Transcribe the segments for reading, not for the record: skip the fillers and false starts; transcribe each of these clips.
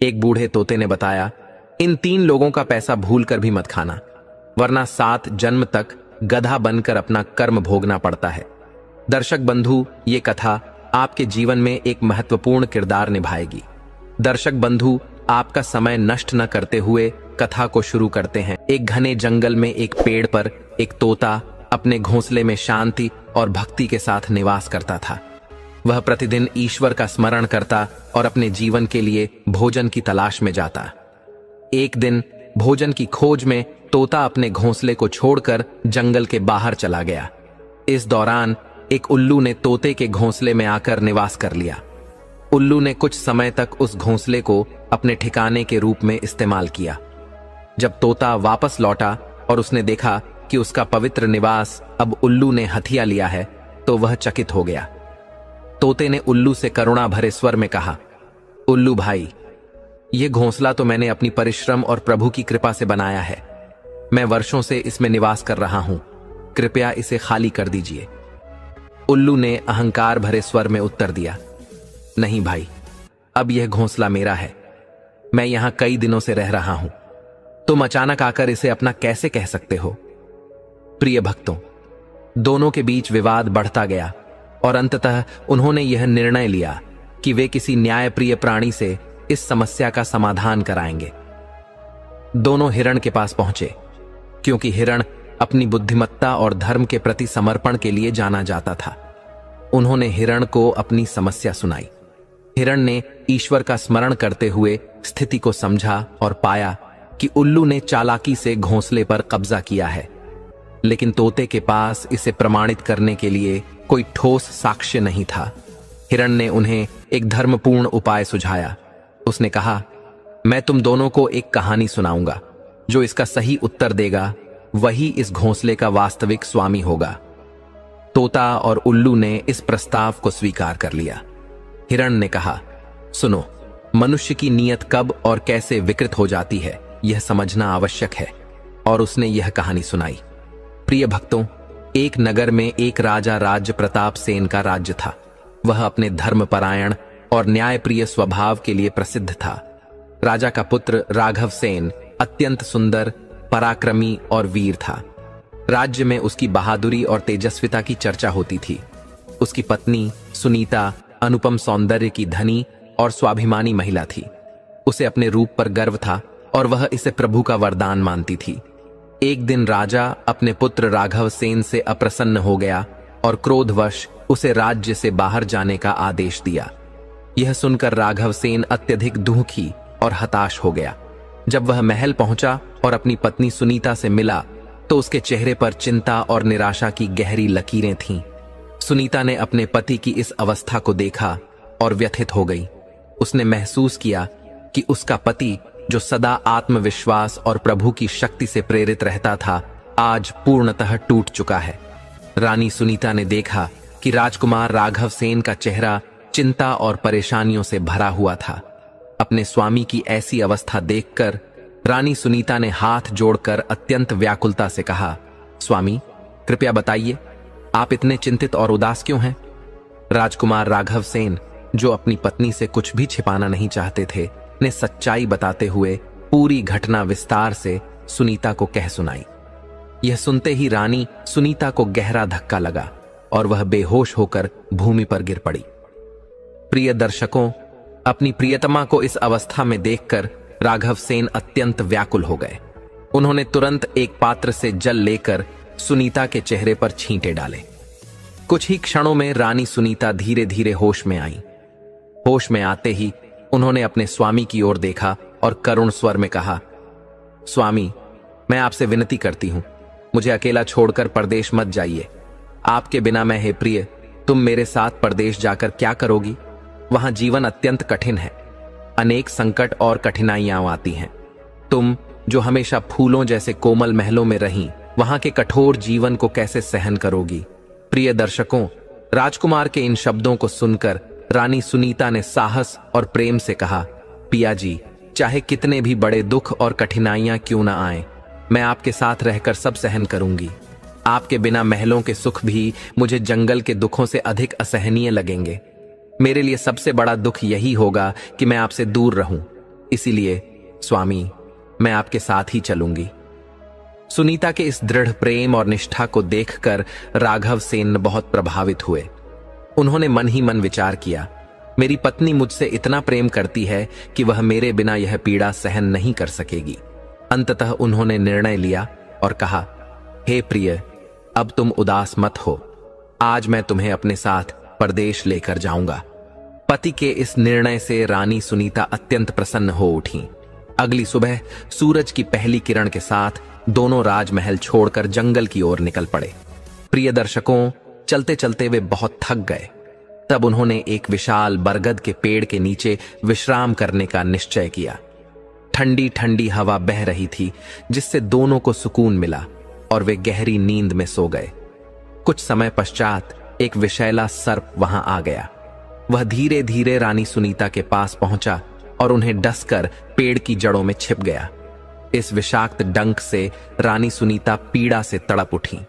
एक बूढ़े तोते ने बताया, इन 3 लोगों का पैसा भूल कर भी मत खाना, वरना 7 जन्म तक गधा बनकर अपना कर्म भोगना पड़ता है। दर्शक बंधु, ये कथा आपके जीवन में एक महत्वपूर्ण किरदार निभाएगी। दर्शक बंधु, आपका समय नष्ट न करते हुए कथा को शुरू करते हैं। एक घने जंगल में एक पेड़ पर एक तोता अपने घोंसले में शांति और भक्ति के साथ निवास करता था। वह प्रतिदिन ईश्वर का स्मरण करता और अपने जीवन के लिए भोजन की तलाश में जाता। एक दिन भोजन की खोज में तोता अपने घोंसले को छोड़कर जंगल के बाहर चला गया। इस दौरान एक उल्लू ने तोते के घोंसले में आकर निवास कर लिया। उल्लू ने कुछ समय तक उस घोंसले को अपने ठिकाने के रूप में इस्तेमाल किया। जब तोता वापस लौटा और उसने देखा कि उसका पवित्र निवास अब उल्लू ने हथिया लिया है, तो वह चकित हो गया। तोते ने उल्लू से करुणा भरे स्वर में कहा, उल्लू भाई, यह घोंसला तो मैंने अपनी परिश्रम और प्रभु की कृपा से बनाया है। मैं वर्षों से इसमें निवास कर रहा हूं, कृपया इसे खाली कर दीजिए। उल्लू ने अहंकार भरे स्वर में उत्तर दिया, नहीं भाई, अब यह घोंसला मेरा है। मैं यहां कई दिनों से रह रहा हूं, तुम अचानक आकर इसे अपना कैसे कह सकते हो? प्रिय भक्तों, दोनों के बीच विवाद बढ़ता गया और अंततः उन्होंने यह निर्णय लिया कि वे किसी न्यायप्रिय प्राणी से इस समस्या का समाधान कराएंगे। दोनों हिरण के पास पहुंचे, क्योंकि हिरण अपनी बुद्धिमत्ता और धर्म के प्रति समर्पण के लिए जाना जाता था। उन्होंने हिरण को अपनी समस्या सुनाई। हिरण ने ईश्वर का स्मरण करते हुए स्थिति को समझा और पाया कि उल्लू ने चालाकी से घोंसले पर कब्जा किया है, लेकिन तोते के पास इसे प्रमाणित करने के लिए कोई ठोस साक्ष्य नहीं था। हिरण ने उन्हें एक धर्मपूर्ण उपाय सुझाया। उसने कहा, मैं तुम दोनों को एक कहानी सुनाऊंगा। जो इसका सही उत्तर देगा वही इस घोंसले का वास्तविक स्वामी होगा। तोता और उल्लू ने इस प्रस्ताव को स्वीकार कर लिया। हिरण ने कहा, सुनो, मनुष्य की नीयत कब और कैसे विकृत हो जाती है यह समझना आवश्यक है। और उसने यह कहानी सुनाई। प्रिय भक्तों, एक नगर में एक राजा राज्य प्रताप सेन का राज्य था। वह अपने धर्मपरायण और न्यायप्रिय स्वभाव के लिए प्रसिद्ध था। राजा का पुत्र राघव सेन अत्यंत सुंदर, पराक्रमी और वीर था। राज्य में उसकी बहादुरी और तेजस्विता की चर्चा होती थी। उसकी पत्नी सुनीता अनुपम सौंदर्य की धनी और स्वाभिमानी महिला थी। उसे अपने रूप पर गर्व था और वह इसे प्रभु का वरदान मानती थी। एक दिन राजा अपने पुत्र राघव सेन से अप्रसन्न हो गया और क्रोधवश उसे राज्य से बाहर जाने का आदेश दिया। यह सुनकर राघव सेन अत्यधिक दुखी और हताश हो गया। जब वह महल पहुंचा और अपनी पत्नी सुनीता से मिला तो उसके चेहरे पर चिंता और निराशा की गहरी लकीरें थीं। सुनीता ने अपने पति की इस अवस्था को देखा और व्यथित हो गई। उसने महसूस किया कि उसका पति, जो सदा आत्मविश्वास और प्रभु की शक्ति से प्रेरित रहता था, आज पूर्णतः टूट चुका है। रानी सुनीता ने देखा कि राजकुमार राघव सेन का चेहरा चिंता और परेशानियों से भरा हुआ था। अपने स्वामी की ऐसी अवस्था देखकर रानी सुनीता ने हाथ जोड़कर अत्यंत व्याकुलता से कहा, स्वामी, कृपया बताइए, आप इतने चिंतित और उदास क्यों हैं? राजकुमार राघव सेन, जो अपनी पत्नी से कुछ भी छिपाना नहीं चाहते थे, ने सच्चाई बताते हुए पूरी घटना विस्तार से सुनीता को कह सुनाई। यह सुनते ही रानी सुनीता को गहरा धक्का लगा और वह बेहोश होकर भूमि पर गिर पड़ी। प्रिय दर्शकों, अपनी प्रियतमा को इस अवस्था में देखकर राघव सेन अत्यंत व्याकुल हो गए। उन्होंने तुरंत एक पात्र से जल लेकर सुनीता के चेहरे पर छींटे डाले। कुछ ही क्षणों में रानी सुनीता धीरे धीरे होश में आई। होश में आते ही उन्होंने अपने स्वामी की ओर देखा और करुण स्वर में कहा, स्वामी, मैं आपसे विनती करती हूं, मुझे अकेला छोड़कर परदेश मत जाइए। आपके बिना मैं, हे प्रिय, तुम मेरे साथ परदेश जाकर क्या करोगी? वहां जीवन अत्यंत कठिन है, अनेक संकट और कठिनाइयां आती हैं। तुम, जो हमेशा फूलों जैसे कोमल महलों में रही, वहां के कठोर जीवन को कैसे सहन करोगी? प्रिय दर्शकों, राजकुमार के इन शब्दों को सुनकर रानी सुनीता ने साहस और प्रेम से कहा, पिया जी, चाहे कितने भी बड़े दुख और कठिनाइयां क्यों ना आए, मैं आपके साथ रहकर सब सहन करूंगी। आपके बिना महलों के सुख भी मुझे जंगल के दुखों से अधिक असहनीय लगेंगे। मेरे लिए सबसे बड़ा दुख यही होगा कि मैं आपसे दूर रहूं। इसीलिए स्वामी, मैं आपके साथ ही चलूंगी। सुनीता के इस दृढ़ प्रेम और निष्ठा को देखकर राघव सेन बहुत प्रभावित हुए। उन्होंने मन ही मन विचार किया, मेरी पत्नी मुझसे इतना प्रेम करती है कि वह मेरे बिना यह पीड़ा सहन नहीं कर सकेगी। अंततः उन्होंने निर्णय लिया और कहा, हे प्रिय, अब तुम उदास मत हो। आज मैं तुम्हें अपने साथ परदेश लेकर जाऊंगा। पति के इस निर्णय से रानी सुनीता अत्यंत प्रसन्न हो उठी। अगली सुबह सूरज की पहली किरण के साथ दोनों राजमहल छोड़कर जंगल की ओर निकल पड़े। प्रिय दर्शकों, चलते चलते वे बहुत थक गए। तब उन्होंने एक विशाल बरगद के पेड़ के नीचे विश्राम करने का निश्चय किया। ठंडी ठंडी हवा बह रही थी, जिससे दोनों को सुकून मिला और वे गहरी नींद में सो गए। कुछ समय पश्चात एक विषैला सर्प वहां आ गया। वह धीरे धीरे रानी सुनीता के पास पहुंचा और उन्हें डसकर पेड़ की जड़ों में छिप गया। इस विषाक्त डंक से रानी सुनीता पीड़ा से तड़प उठी।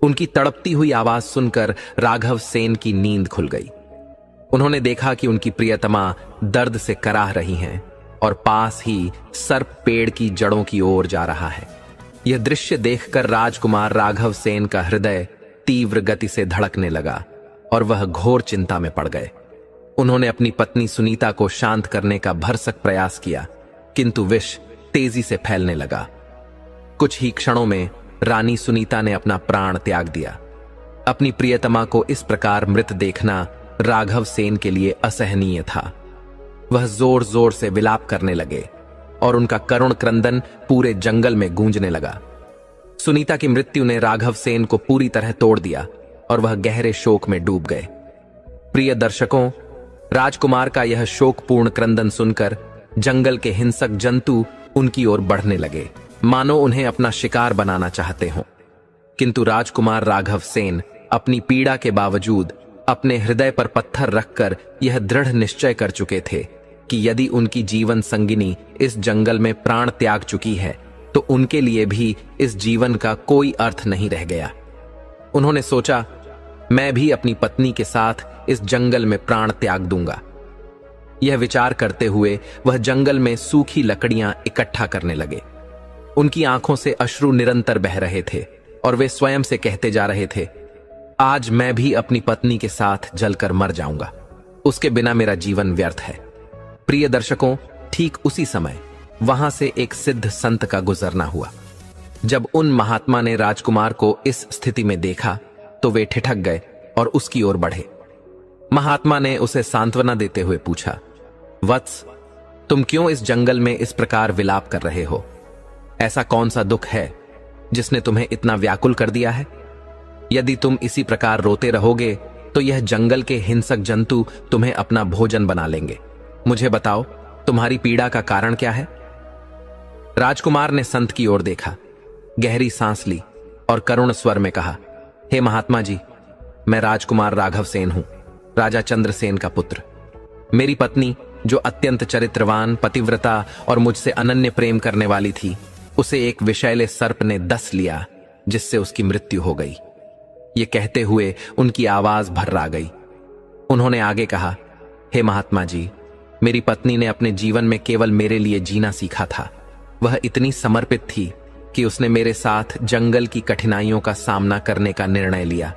उनकी तड़पती हुई आवाज सुनकर राघव सेन की नींद खुल गई। उन्होंने देखा कि उनकी प्रियतमा दर्द से कराह रही हैं और पास ही सर्प पेड़ की जड़ों की ओर जा रहा है। यह दृश्य देखकर राजकुमार राघव सेन का हृदय तीव्र गति से धड़कने लगा और वह घोर चिंता में पड़ गए। उन्होंने अपनी पत्नी सुनीता को शांत करने का भरसक प्रयास किया, किंतु विष तेजी से फैलने लगा। कुछ ही क्षणों में रानी सुनीता ने अपना प्राण त्याग दिया। अपनी प्रियतमा को इस प्रकार मृत देखना राघव सेन के लिए असहनीय था। वह जोर जोर से विलाप करने लगे और उनका करुण क्रंदन पूरे जंगल में गूंजने लगा। सुनीता की मृत्यु ने राघव सेन को पूरी तरह तोड़ दिया और वह गहरे शोक में डूब गए। प्रिय दर्शकों, राजकुमार का यह शोकपूर्ण क्रंदन सुनकर जंगल के हिंसक जंतु उनकी ओर बढ़ने लगे, मानो उन्हें अपना शिकार बनाना चाहते हों। किंतु राजकुमार राघव सेन अपनी पीड़ा के बावजूद अपने हृदय पर पत्थर रखकर यह दृढ़ निश्चय कर चुके थे कि यदि उनकी जीवन संगिनी इस जंगल में प्राण त्याग चुकी है तो उनके लिए भी इस जीवन का कोई अर्थ नहीं रह गया। उन्होंने सोचा, मैं भी अपनी पत्नी के साथ इस जंगल में प्राण त्याग दूंगा। यह विचार करते हुए वह जंगल में सूखी लकड़ियां इकट्ठा करने लगे। उनकी आंखों से अश्रु निरंतर बह रहे थे और वे स्वयं से कहते जा रहे थे, आज मैं भी अपनी पत्नी के साथ जलकर मर जाऊंगा। उसके बिना मेरा जीवन व्यर्थ है। प्रिय दर्शकों, ठीक उसी समय वहां से एक सिद्ध संत का गुजरना हुआ। जब उन महात्मा ने राजकुमार को इस स्थिति में देखा तो वे ठिठक गए और उसकी ओर बढ़े। महात्मा ने उसे सांत्वना देते हुए पूछा, वत्स, तुम क्यों इस जंगल में इस प्रकार विलाप कर रहे हो? ऐसा कौन सा दुख है जिसने तुम्हें इतना व्याकुल कर दिया है? यदि तुम इसी प्रकार रोते रहोगे तो यह जंगल के हिंसक जंतु तुम्हें अपना भोजन बना लेंगे। मुझे बताओ, तुम्हारी पीड़ा का कारण क्या है? राजकुमार ने संत की ओर देखा, गहरी सांस ली और करुण स्वर में कहा, हे महात्मा जी, मैं राजकुमार राघव सेन हूं, राजा चंद्रसेन का पुत्र। मेरी पत्नी, जो अत्यंत चरित्रवान, पतिव्रता और मुझसे अनन्य प्रेम करने वाली थी, उसे एक विषैले सर्प ने डस लिया, जिससे उसकी मृत्यु हो गई। ये कहते हुए उनकी आवाज भर्रा गई। उन्होंने आगे कहा, हे महात्मा जी, मेरी पत्नी ने अपने जीवन में केवल मेरे लिए जीना सीखा था। वह इतनी समर्पित थी कि उसने मेरे साथ जंगल की कठिनाइयों का सामना करने का निर्णय लिया,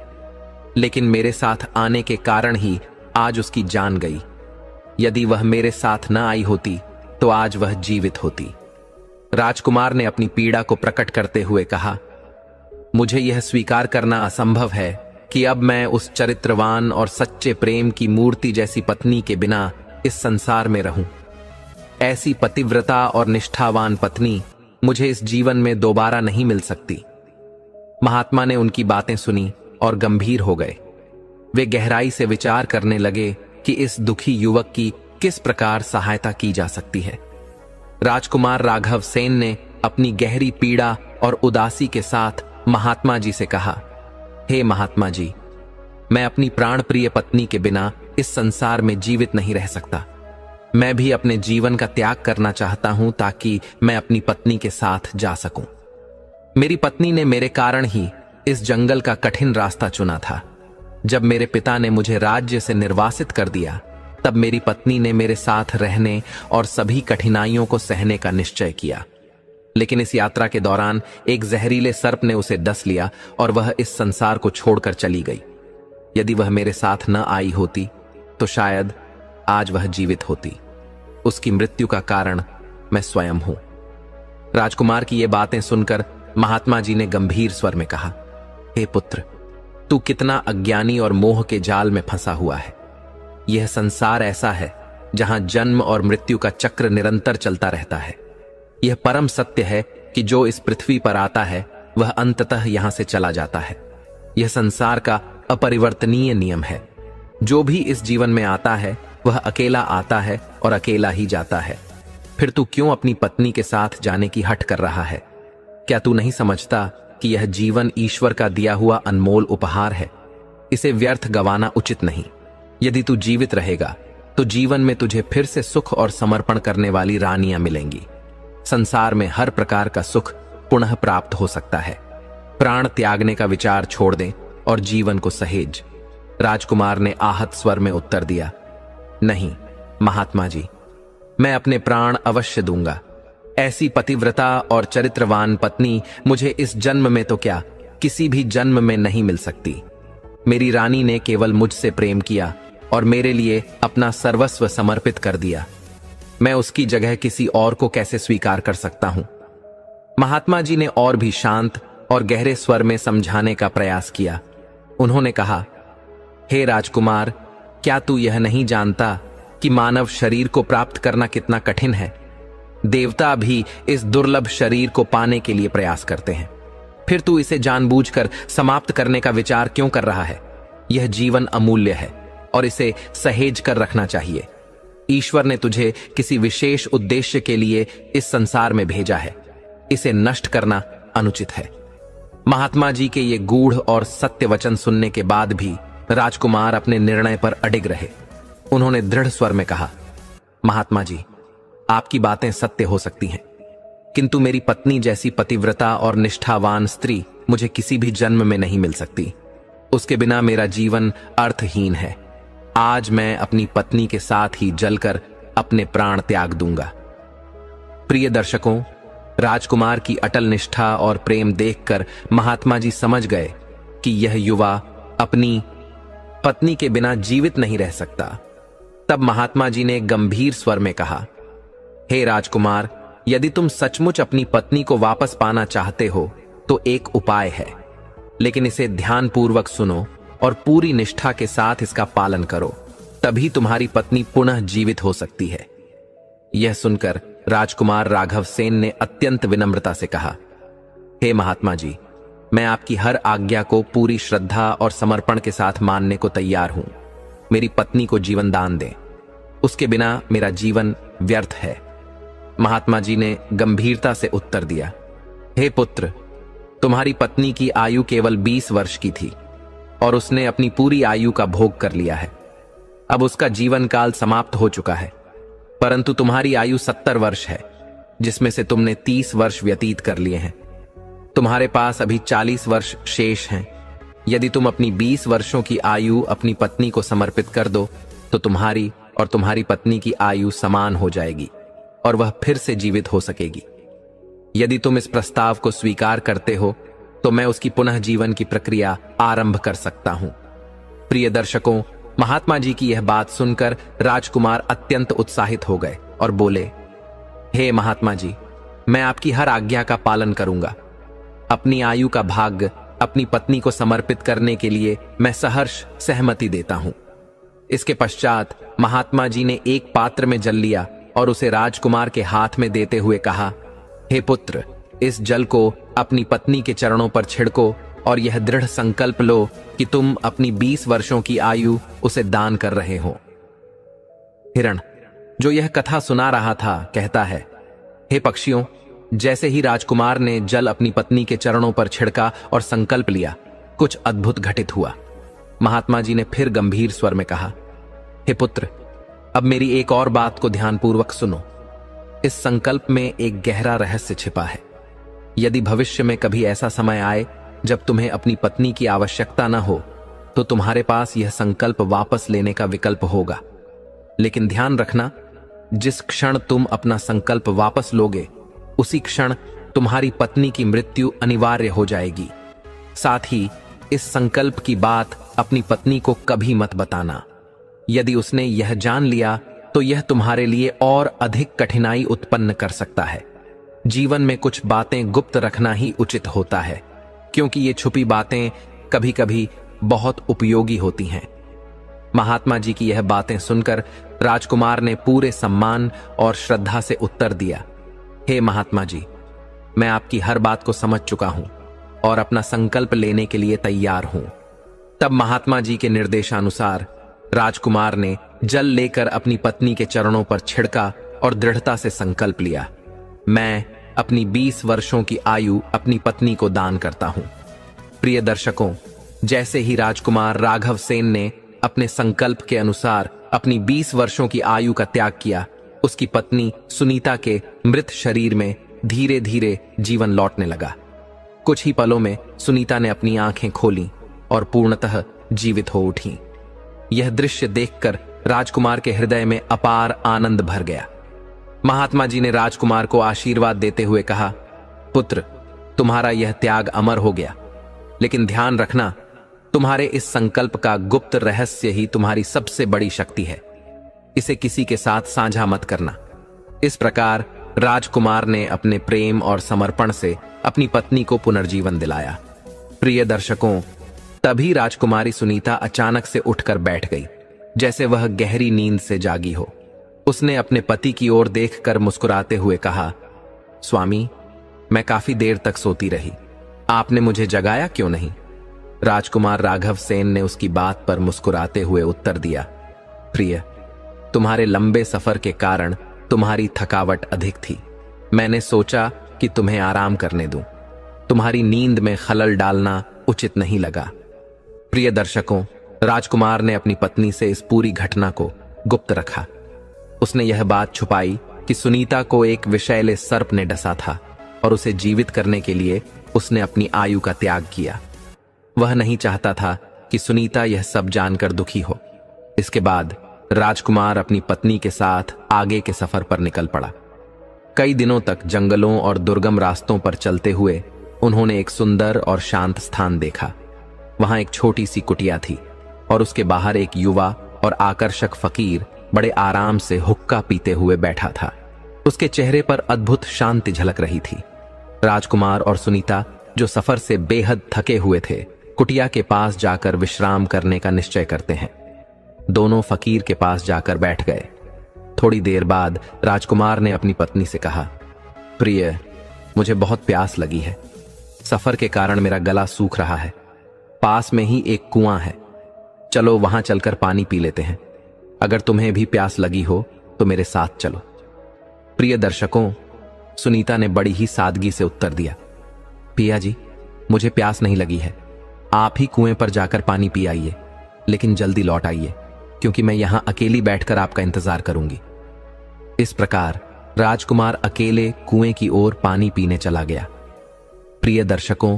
लेकिन मेरे साथ आने के कारण ही आज उसकी जान गई। यदि वह मेरे साथ न आई होती तो आज वह जीवित होती। राजकुमार ने अपनी पीड़ा को प्रकट करते हुए कहा, मुझे यह स्वीकार करना असंभव है कि अब मैं उस चरित्रवान और सच्चे प्रेम की मूर्ति जैसी पत्नी के बिना इस संसार में रहूं। ऐसी पतिव्रता और निष्ठावान पत्नी मुझे इस जीवन में दोबारा नहीं मिल सकती। महात्मा ने उनकी बातें सुनी और गंभीर हो गए। वे गहराई से विचार करने लगे कि इस दुखी युवक की किस प्रकार सहायता की जा सकती है। राजकुमार राघव सेन ने अपनी गहरी पीड़ा और उदासी के साथ महात्मा जी से कहा, हे महात्मा जी, मैं अपनी प्राण प्रिय पत्नी के बिना इस संसार में जीवित नहीं रह सकता। मैं भी अपने जीवन का त्याग करना चाहता हूं ताकि मैं अपनी पत्नी के साथ जा सकूं। मेरी पत्नी ने मेरे कारण ही इस जंगल का कठिन रास्ता चुना था। जब मेरे पिता ने मुझे राज्य से निर्वासित कर दिया तब मेरी पत्नी ने मेरे साथ रहने और सभी कठिनाइयों को सहने का निश्चय किया। लेकिन इस यात्रा के दौरान एक जहरीले सर्प ने उसे डस लिया और वह इस संसार को छोड़कर चली गई। यदि वह मेरे साथ न आई होती तो शायद आज वह जीवित होती। उसकी मृत्यु का कारण मैं स्वयं हूं। राजकुमार की ये बातें सुनकर महात्मा जी ने गंभीर स्वर में कहा, हे पुत्र, तू कितना अज्ञानी और मोह के जाल में फंसा हुआ है। यह संसार ऐसा है जहां जन्म और मृत्यु का चक्र निरंतर चलता रहता है। यह परम सत्य है कि जो इस पृथ्वी पर आता है वह अंततः यहां से चला जाता है। यह संसार का अपरिवर्तनीय नियम है। जो भी इस जीवन में आता है वह अकेला आता है और अकेला ही जाता है। फिर तू क्यों अपनी पत्नी के साथ जाने की हठ कर रहा है? क्या तू नहीं समझता कि यह जीवन ईश्वर का दिया हुआ अनमोल उपहार है? इसे व्यर्थ गंवाना उचित नहीं। यदि तू जीवित रहेगा तो जीवन में तुझे फिर से सुख और समर्पण करने वाली रानियां मिलेंगी। संसार में हर प्रकार का सुख पुनः प्राप्त हो सकता है। प्राण त्यागने का विचार छोड़ दे और जीवन को सहेज। राजकुमार ने आहत स्वर में उत्तर दिया, नहीं महात्मा जी, मैं अपने प्राण अवश्य दूंगा। ऐसी पतिव्रता और चरित्रवान पत्नी मुझे इस जन्म में तो क्या, किसी भी जन्म में नहीं मिल सकती। मेरी रानी ने केवल मुझसे प्रेम किया और मेरे लिए अपना सर्वस्व समर्पित कर दिया। मैं उसकी जगह किसी और को कैसे स्वीकार कर सकता हूं? महात्मा जी ने और भी शांत और गहरे स्वर में समझाने का प्रयास किया। उन्होंने कहा, हे राजकुमार, क्या तू यह नहीं जानता कि मानव शरीर को प्राप्त करना कितना कठिन है? देवता भी इस दुर्लभ शरीर को पाने के लिए प्रयास करते हैं। फिर तू इसे जानबूझकर समाप्त करने का विचार क्यों कर रहा है? यह जीवन अमूल्य है और इसे सहेज कर रखना चाहिए। ईश्वर ने तुझे किसी विशेष उद्देश्य के लिए इस संसार में भेजा है। इसे नष्ट करना अनुचित है। महात्मा जी के ये गूढ़ और सत्य वचन सुनने के बाद भी राजकुमार अपने निर्णय पर अडिग रहे। उन्होंने दृढ़ स्वर में कहा, महात्मा जी, आपकी बातें सत्य हो सकती हैं, किंतु मेरी पत्नी जैसी पतिव्रता और निष्ठावान स्त्री मुझे किसी भी जन्म में नहीं मिल सकती। उसके बिना मेरा जीवन अर्थहीन है। आज मैं अपनी पत्नी के साथ ही जलकर अपने प्राण त्याग दूंगा। प्रिय दर्शकों, राजकुमार की अटल निष्ठा और प्रेम देखकर महात्मा जी समझ गए कि यह युवा अपनी पत्नी के बिना जीवित नहीं रह सकता। तब महात्मा जी ने गंभीर स्वर में कहा, हे राजकुमार, यदि तुम सचमुच अपनी पत्नी को वापस पाना चाहते हो तो एक उपाय है, लेकिन इसे ध्यानपूर्वक सुनो और पूरी निष्ठा के साथ इसका पालन करो, तभी तुम्हारी पत्नी पुनः जीवित हो सकती है। यह सुनकर राजकुमार राघव सेन ने अत्यंत विनम्रता से कहा, हे महात्मा जी, मैं आपकी हर आज्ञा को पूरी श्रद्धा और समर्पण के साथ मानने को तैयार हूं। मेरी पत्नी को जीवन दान दें, उसके बिना मेरा जीवन व्यर्थ है। महात्मा जी ने गंभीरता से उत्तर दिया, हे पुत्र, तुम्हारी पत्नी की आयु केवल 20 वर्ष की थी और उसने अपनी पूरी आयु का भोग कर लिया है। अब उसका जीवन काल समाप्त हो चुका है, परंतु तुम्हारी आयु 70 वर्ष है, जिसमें से तुमने 30 वर्ष व्यतीत कर लिए हैं। तुम्हारे पास अभी 40 वर्ष शेष हैं। यदि तुम अपनी 20 वर्षों की आयु अपनी पत्नी को समर्पित कर दो तो तुम्हारी और तुम्हारी पत्नी की आयु समान हो जाएगी और वह फिर से जीवित हो सकेगी। यदि तुम इस प्रस्ताव को स्वीकार करते हो तो मैं उसकी पुनः जीवन की प्रक्रिया आरंभ कर सकता हूं। प्रिय दर्शकों, महात्मा जी की यह बात सुनकर राजकुमार अत्यंत उत्साहित हो गए और बोले, हे महात्मा जी, मैं आपकी हर आज्ञा का पालन करूंगा। अपनी आयु का भाग अपनी पत्नी को समर्पित करने के लिए मैं सहर्ष सहमति देता हूं। इसके पश्चात महात्मा जी ने एक पात्र में जल लिया और उसे राजकुमार के हाथ में देते हुए कहा, हे पुत्र, इस जल को अपनी पत्नी के चरणों पर छिड़को और यह दृढ़ संकल्प लो कि तुम अपनी 20 वर्षों की आयु उसे दान कर रहे हो। हिरण, जो यह कथा सुना रहा था, कहता है, हे पक्षियों, जैसे ही राजकुमार ने जल अपनी पत्नी के चरणों पर छिड़का और संकल्प लिया, कुछ अद्भुत घटित हुआ। महात्मा जी ने फिर गंभीर स्वर में कहा, हे पुत्र, अब मेरी एक और बात को ध्यानपूर्वक सुनो। इस संकल्प में एक गहरा रहस्य छिपा है। यदि भविष्य में कभी ऐसा समय आए जब तुम्हें अपनी पत्नी की आवश्यकता न हो, तो तुम्हारे पास यह संकल्प वापस लेने का विकल्प होगा। लेकिन ध्यान रखना, जिस क्षण तुम अपना संकल्प वापस लोगे, उसी क्षण तुम्हारी पत्नी की मृत्यु अनिवार्य हो जाएगी। साथ ही इस संकल्प की बात अपनी पत्नी को कभी मत बताना। यदि उसने यह जान लिया तो यह तुम्हारे लिए और अधिक कठिनाई उत्पन्न कर सकता है। जीवन में कुछ बातें गुप्त रखना ही उचित होता है, क्योंकि ये छुपी बातें कभी कभी बहुत उपयोगी होती हैं। महात्मा जी की यह बातें सुनकर राजकुमार ने पूरे सम्मान और श्रद्धा से उत्तर दिया, हे महात्मा जी, मैं आपकी हर बात को समझ चुका हूं और अपना संकल्प लेने के लिए तैयार हूं। तब महात्मा जी के निर्देशानुसार राजकुमार ने जल लेकर अपनी पत्नी के चरणों पर छिड़का और दृढ़ता से संकल्प लिया, मैं अपनी 20 वर्षों की आयु अपनी पत्नी को दान करता हूं। प्रिय दर्शकों, जैसे ही राजकुमार राघव सेन ने अपने संकल्प के अनुसार अपनी 20 वर्षों की आयु का त्याग किया, उसकी पत्नी सुनीता के मृत शरीर में धीरे धीरे जीवन लौटने लगा। कुछ ही पलों में सुनीता ने अपनी आंखें खोलीं और पूर्णतः जीवित हो उठी। यह दृश्य देखकर राजकुमार के हृदय में अपार आनंद भर गया। महात्मा जी ने राजकुमार को आशीर्वाद देते हुए कहा, पुत्र, तुम्हारा यह त्याग अमर हो गया, लेकिन ध्यान रखना, तुम्हारे इस संकल्प का गुप्त रहस्य ही तुम्हारी सबसे बड़ी शक्ति है। इसे किसी के साथ साझा मत करना। इस प्रकार राजकुमार ने अपने प्रेम और समर्पण से अपनी पत्नी को पुनर्जीवन दिलाया। प्रिय दर्शकों, तभी राजकुमारी सुनीता अचानक से उठकर बैठ गई, जैसे वह गहरी नींद से जागी हो। उसने अपने पति की ओर देखकर मुस्कुराते हुए कहा, स्वामी, मैं काफी देर तक सोती रही, आपने मुझे जगाया क्यों नहीं? राजकुमार राघव सेन ने उसकी बात पर मुस्कुराते हुए उत्तर दिया, प्रिय, तुम्हारे लंबे सफर के कारण तुम्हारी थकावट अधिक थी। मैंने सोचा कि तुम्हें आराम करने दूं। तुम्हारी नींद में खलल डालना उचित नहीं लगा। प्रिय दर्शकों, राजकुमार ने अपनी पत्नी से इस पूरी घटना को गुप्त रखा। उसने यह बात छुपाई कि सुनीता को एक विषैले सर्प ने डसा था और उसे जीवित करने के लिए उसने अपनी आयु का त्याग किया। वह नहीं चाहता था कि सुनीता यह सब जानकर दुखी हो। इसके बाद राजकुमार अपनी पत्नी के साथ आगे के सफर पर निकल पड़ा। कई दिनों तक जंगलों और दुर्गम रास्तों पर चलते हुए उन्होंने एक सुंदर और शांत स्थान देखा। वहां एक छोटी सी कुटिया थी और उसके बाहर एक युवा और आकर्षक फकीर बड़े आराम से हुक्का पीते हुए बैठा था। उसके चेहरे पर अद्भुत शांति झलक रही थी। राजकुमार और सुनीता, जो सफर से बेहद थके हुए थे, कुटिया के पास जाकर विश्राम करने का निश्चय करते हैं। दोनों फकीर के पास जाकर बैठ गए। थोड़ी देर बाद राजकुमार ने अपनी पत्नी से कहा, प्रिय, मुझे बहुत प्यास लगी है। सफर के कारण मेरा गला सूख रहा है। पास में ही एक कुआं है, चलो वहां चलकर पानी पी लेते हैं। अगर तुम्हें भी प्यास लगी हो तो मेरे साथ चलो। प्रिय दर्शकों, सुनीता ने बड़ी ही सादगी से उत्तर दिया, पिया जी, मुझे प्यास नहीं लगी है। आप ही कुएं पर जाकर पानी पी आइए, लेकिन जल्दी लौट आइए, क्योंकि मैं यहां अकेली बैठकर आपका इंतजार करूंगी। इस प्रकार राजकुमार अकेले कुएं की ओर पानी पीने चला गया। प्रिय दर्शकों,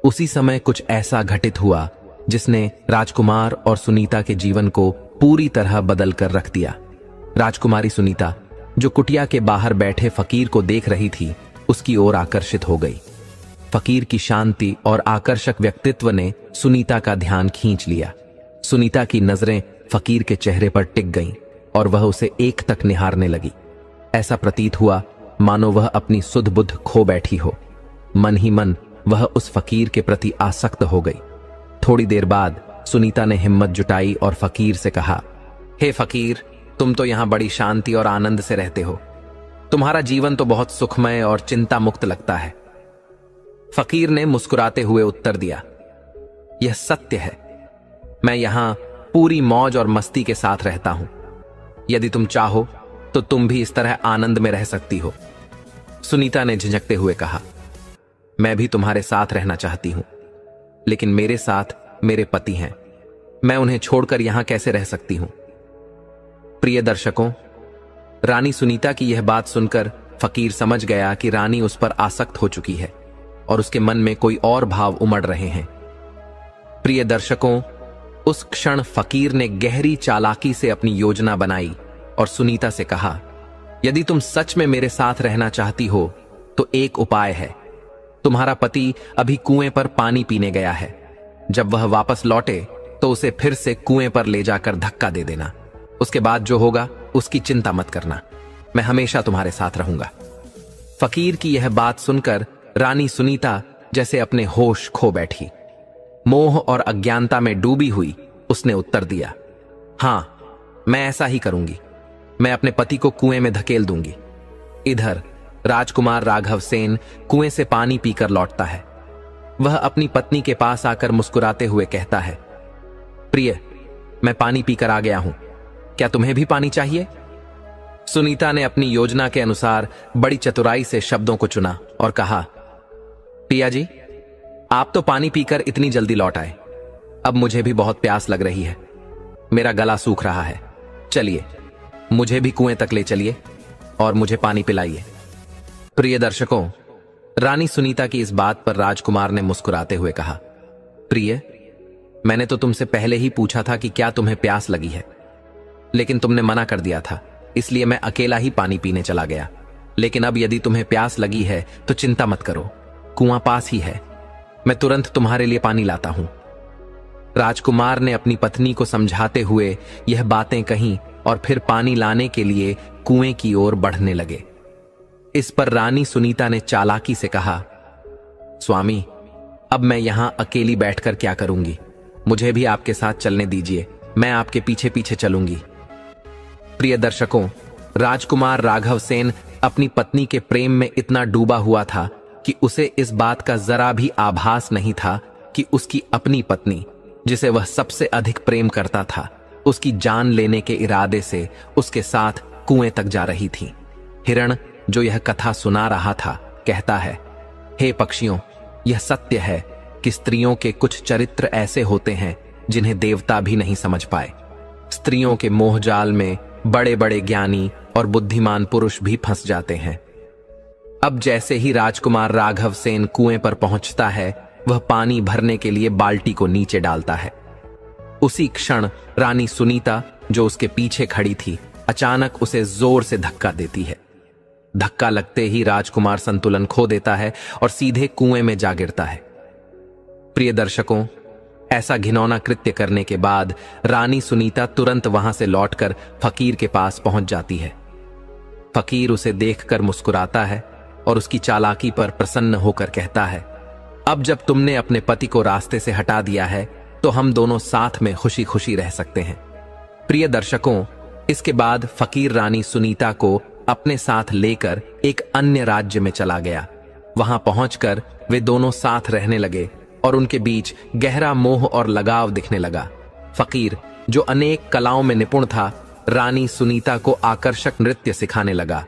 उसी समय कुछ ऐसा घटित हुआ जिसने राजकुमार और सुनीता के जीवन को पूरी तरह बदल कर रख दिया। राजकुमारी सुनीता, जो कुटिया के बाहर बैठे फकीर को देख रही थी, उसकी ओर आकर्षित हो गई। फकीर की शांति और आकर्षक व्यक्तित्व ने सुनीता का ध्यान खींच लिया। सुनीता की नजरें फकीर के चेहरे पर टिक गईं और वह उसे एक तक निहारने लगी। ऐसा प्रतीत हुआ मानो वह अपनी सुध बुद्ध खो बैठी हो। मन ही मन वह उस फकीर के प्रति आसक्त हो गई। थोड़ी देर बाद सुनीता ने हिम्मत जुटाई और फकीर से कहा, हे फकीर, तुम तो यहां बड़ी शांति और आनंद से रहते हो। तुम्हारा जीवन तो बहुत सुखमय और चिंता मुक्त लगता है। फकीर ने मुस्कुराते हुए उत्तर दिया, यह सत्य है। मैं यहां पूरी मौज और मस्ती के साथ रहता हूं। यदि तुम चाहो तो तुम भी इस तरह आनंद में रह सकती हो। सुनीता ने झिझकते हुए कहा, मैं भी तुम्हारे साथ रहना चाहती हूं, लेकिन मेरे साथ मेरे पति हैं। मैं उन्हें छोड़कर यहां कैसे रह सकती हूं? प्रिय दर्शकों, रानी सुनीता की यह बात सुनकर फकीर समझ गया कि रानी उस पर आसक्त हो चुकी है और उसके मन में कोई और भाव उमड़ रहे हैं। प्रिय दर्शकों, उस क्षण फकीर ने गहरी चालाकी से अपनी योजना बनाई और सुनीता से कहा, यदि तुम सच में मेरे साथ रहना चाहती हो तो एक उपाय है। तुम्हारा पति अभी कुएं पर पानी पीने गया है। जब वह वापस लौटे तो उसे फिर से कुएं पर ले जाकर धक्का दे देना। उसके बाद जो होगा उसकी चिंता मत करना। मैं हमेशा तुम्हारे साथ रहूंगा। फकीर की यह बात सुनकर रानी सुनीता जैसे अपने होश खो बैठी। मोह और अज्ञानता में डूबी हुई उसने उत्तर दिया, हां, मैं ऐसा ही करूंगी। मैं अपने पति को कुएं में धकेल दूंगी। इधर राजकुमार राघव सेन कुएं से पानी पीकर लौटता है। वह अपनी पत्नी के पास आकर मुस्कुराते हुए कहता है, प्रिय, मैं पानी पीकर आ गया हूं। क्या तुम्हें भी पानी चाहिए? सुनीता ने अपनी योजना के अनुसार बड़ी चतुराई से शब्दों को चुना और कहा, पिया जी, आप तो पानी पीकर इतनी जल्दी लौट आए। अब मुझे भी बहुत प्यास लग रही है। मेरा गला सूख रहा है। चलिए, मुझे भी कुएं तक ले चलिए और मुझे पानी पिलाइए। प्रिय दर्शकों, रानी सुनीता की इस बात पर राजकुमार ने मुस्कुराते हुए कहा, प्रिय, मैंने तो तुमसे पहले ही पूछा था कि क्या तुम्हें प्यास लगी है, लेकिन तुमने मना कर दिया था, इसलिए मैं अकेला ही पानी पीने चला गया। लेकिन अब यदि तुम्हें प्यास लगी है तो चिंता मत करो, कुआं पास ही है। मैं तुरंत तुम्हारे लिए पानी लाता हूं। राजकुमार ने अपनी पत्नी को समझाते हुए यह बातें कहीं और फिर पानी लाने के लिए कुएं की ओर बढ़ने लगे। इस पर रानी सुनीता ने चालाकी से कहा, स्वामी, अब मैं यहां अकेली बैठकर क्या करूंगी? मुझे भी आपके साथ चलने दीजिए, मैं आपके पीछे पीछे चलूंगी। प्रिय दर्शकों, राजकुमार राघव सेन अपनी पत्नी के प्रेम में इतना डूबा हुआ था कि उसे इस बात का जरा भी आभास नहीं था कि उसकी अपनी पत्नी, जिसे वह सबसे अधिक प्रेम करता था, उसकी जान लेने के इरादे से उसके साथ कुएं तक जा रही थी। हिरण, जो यह कथा सुना रहा था, कहता है, हे पक्षियों, यह सत्य है कि स्त्रियों के कुछ चरित्र ऐसे होते हैं जिन्हें देवता भी नहीं समझ पाए। स्त्रियों के मोहजाल में बड़े बड़े ज्ञानी और बुद्धिमान पुरुष भी फंस जाते हैं। अब जैसे ही राजकुमार राघव सेन कुएं पर पहुंचता है, वह पानी भरने के लिए बाल्टी को नीचे डालता है। उसी क्षण रानी सुनीता, जो उसके पीछे खड़ी थी, अचानक उसे जोर से धक्का देती है। धक्का लगते ही राजकुमार संतुलन खो देता है और सीधे कुएं में जा गिरता है। प्रिय दर्शकों, ऐसा घिनौना कृत्य करने के बाद रानी सुनीता तुरंत वहां से लौटकर फकीर के पास पहुंच जाती है। फकीर उसे देखकर मुस्कुराता है और उसकी चालाकी पर प्रसन्न होकर कहता है, अब जब तुमने अपने पति को रास्ते से हटा दिया है तो हम दोनों साथ में खुशी खुशी रह सकते हैं। प्रिय दर्शकों, इसके बाद फकीर रानी सुनीता को अपने साथ लेकर एक अन्य राज्य में चला गया। वहां पहुंचकर वे दोनों साथ रहने लगे और उनके बीच गहरा मोह और लगाव दिखने लगा। फकीर, जो अनेक कलाओं में निपुण था, रानी सुनीता को आकर्षक नृत्य सिखाने लगा।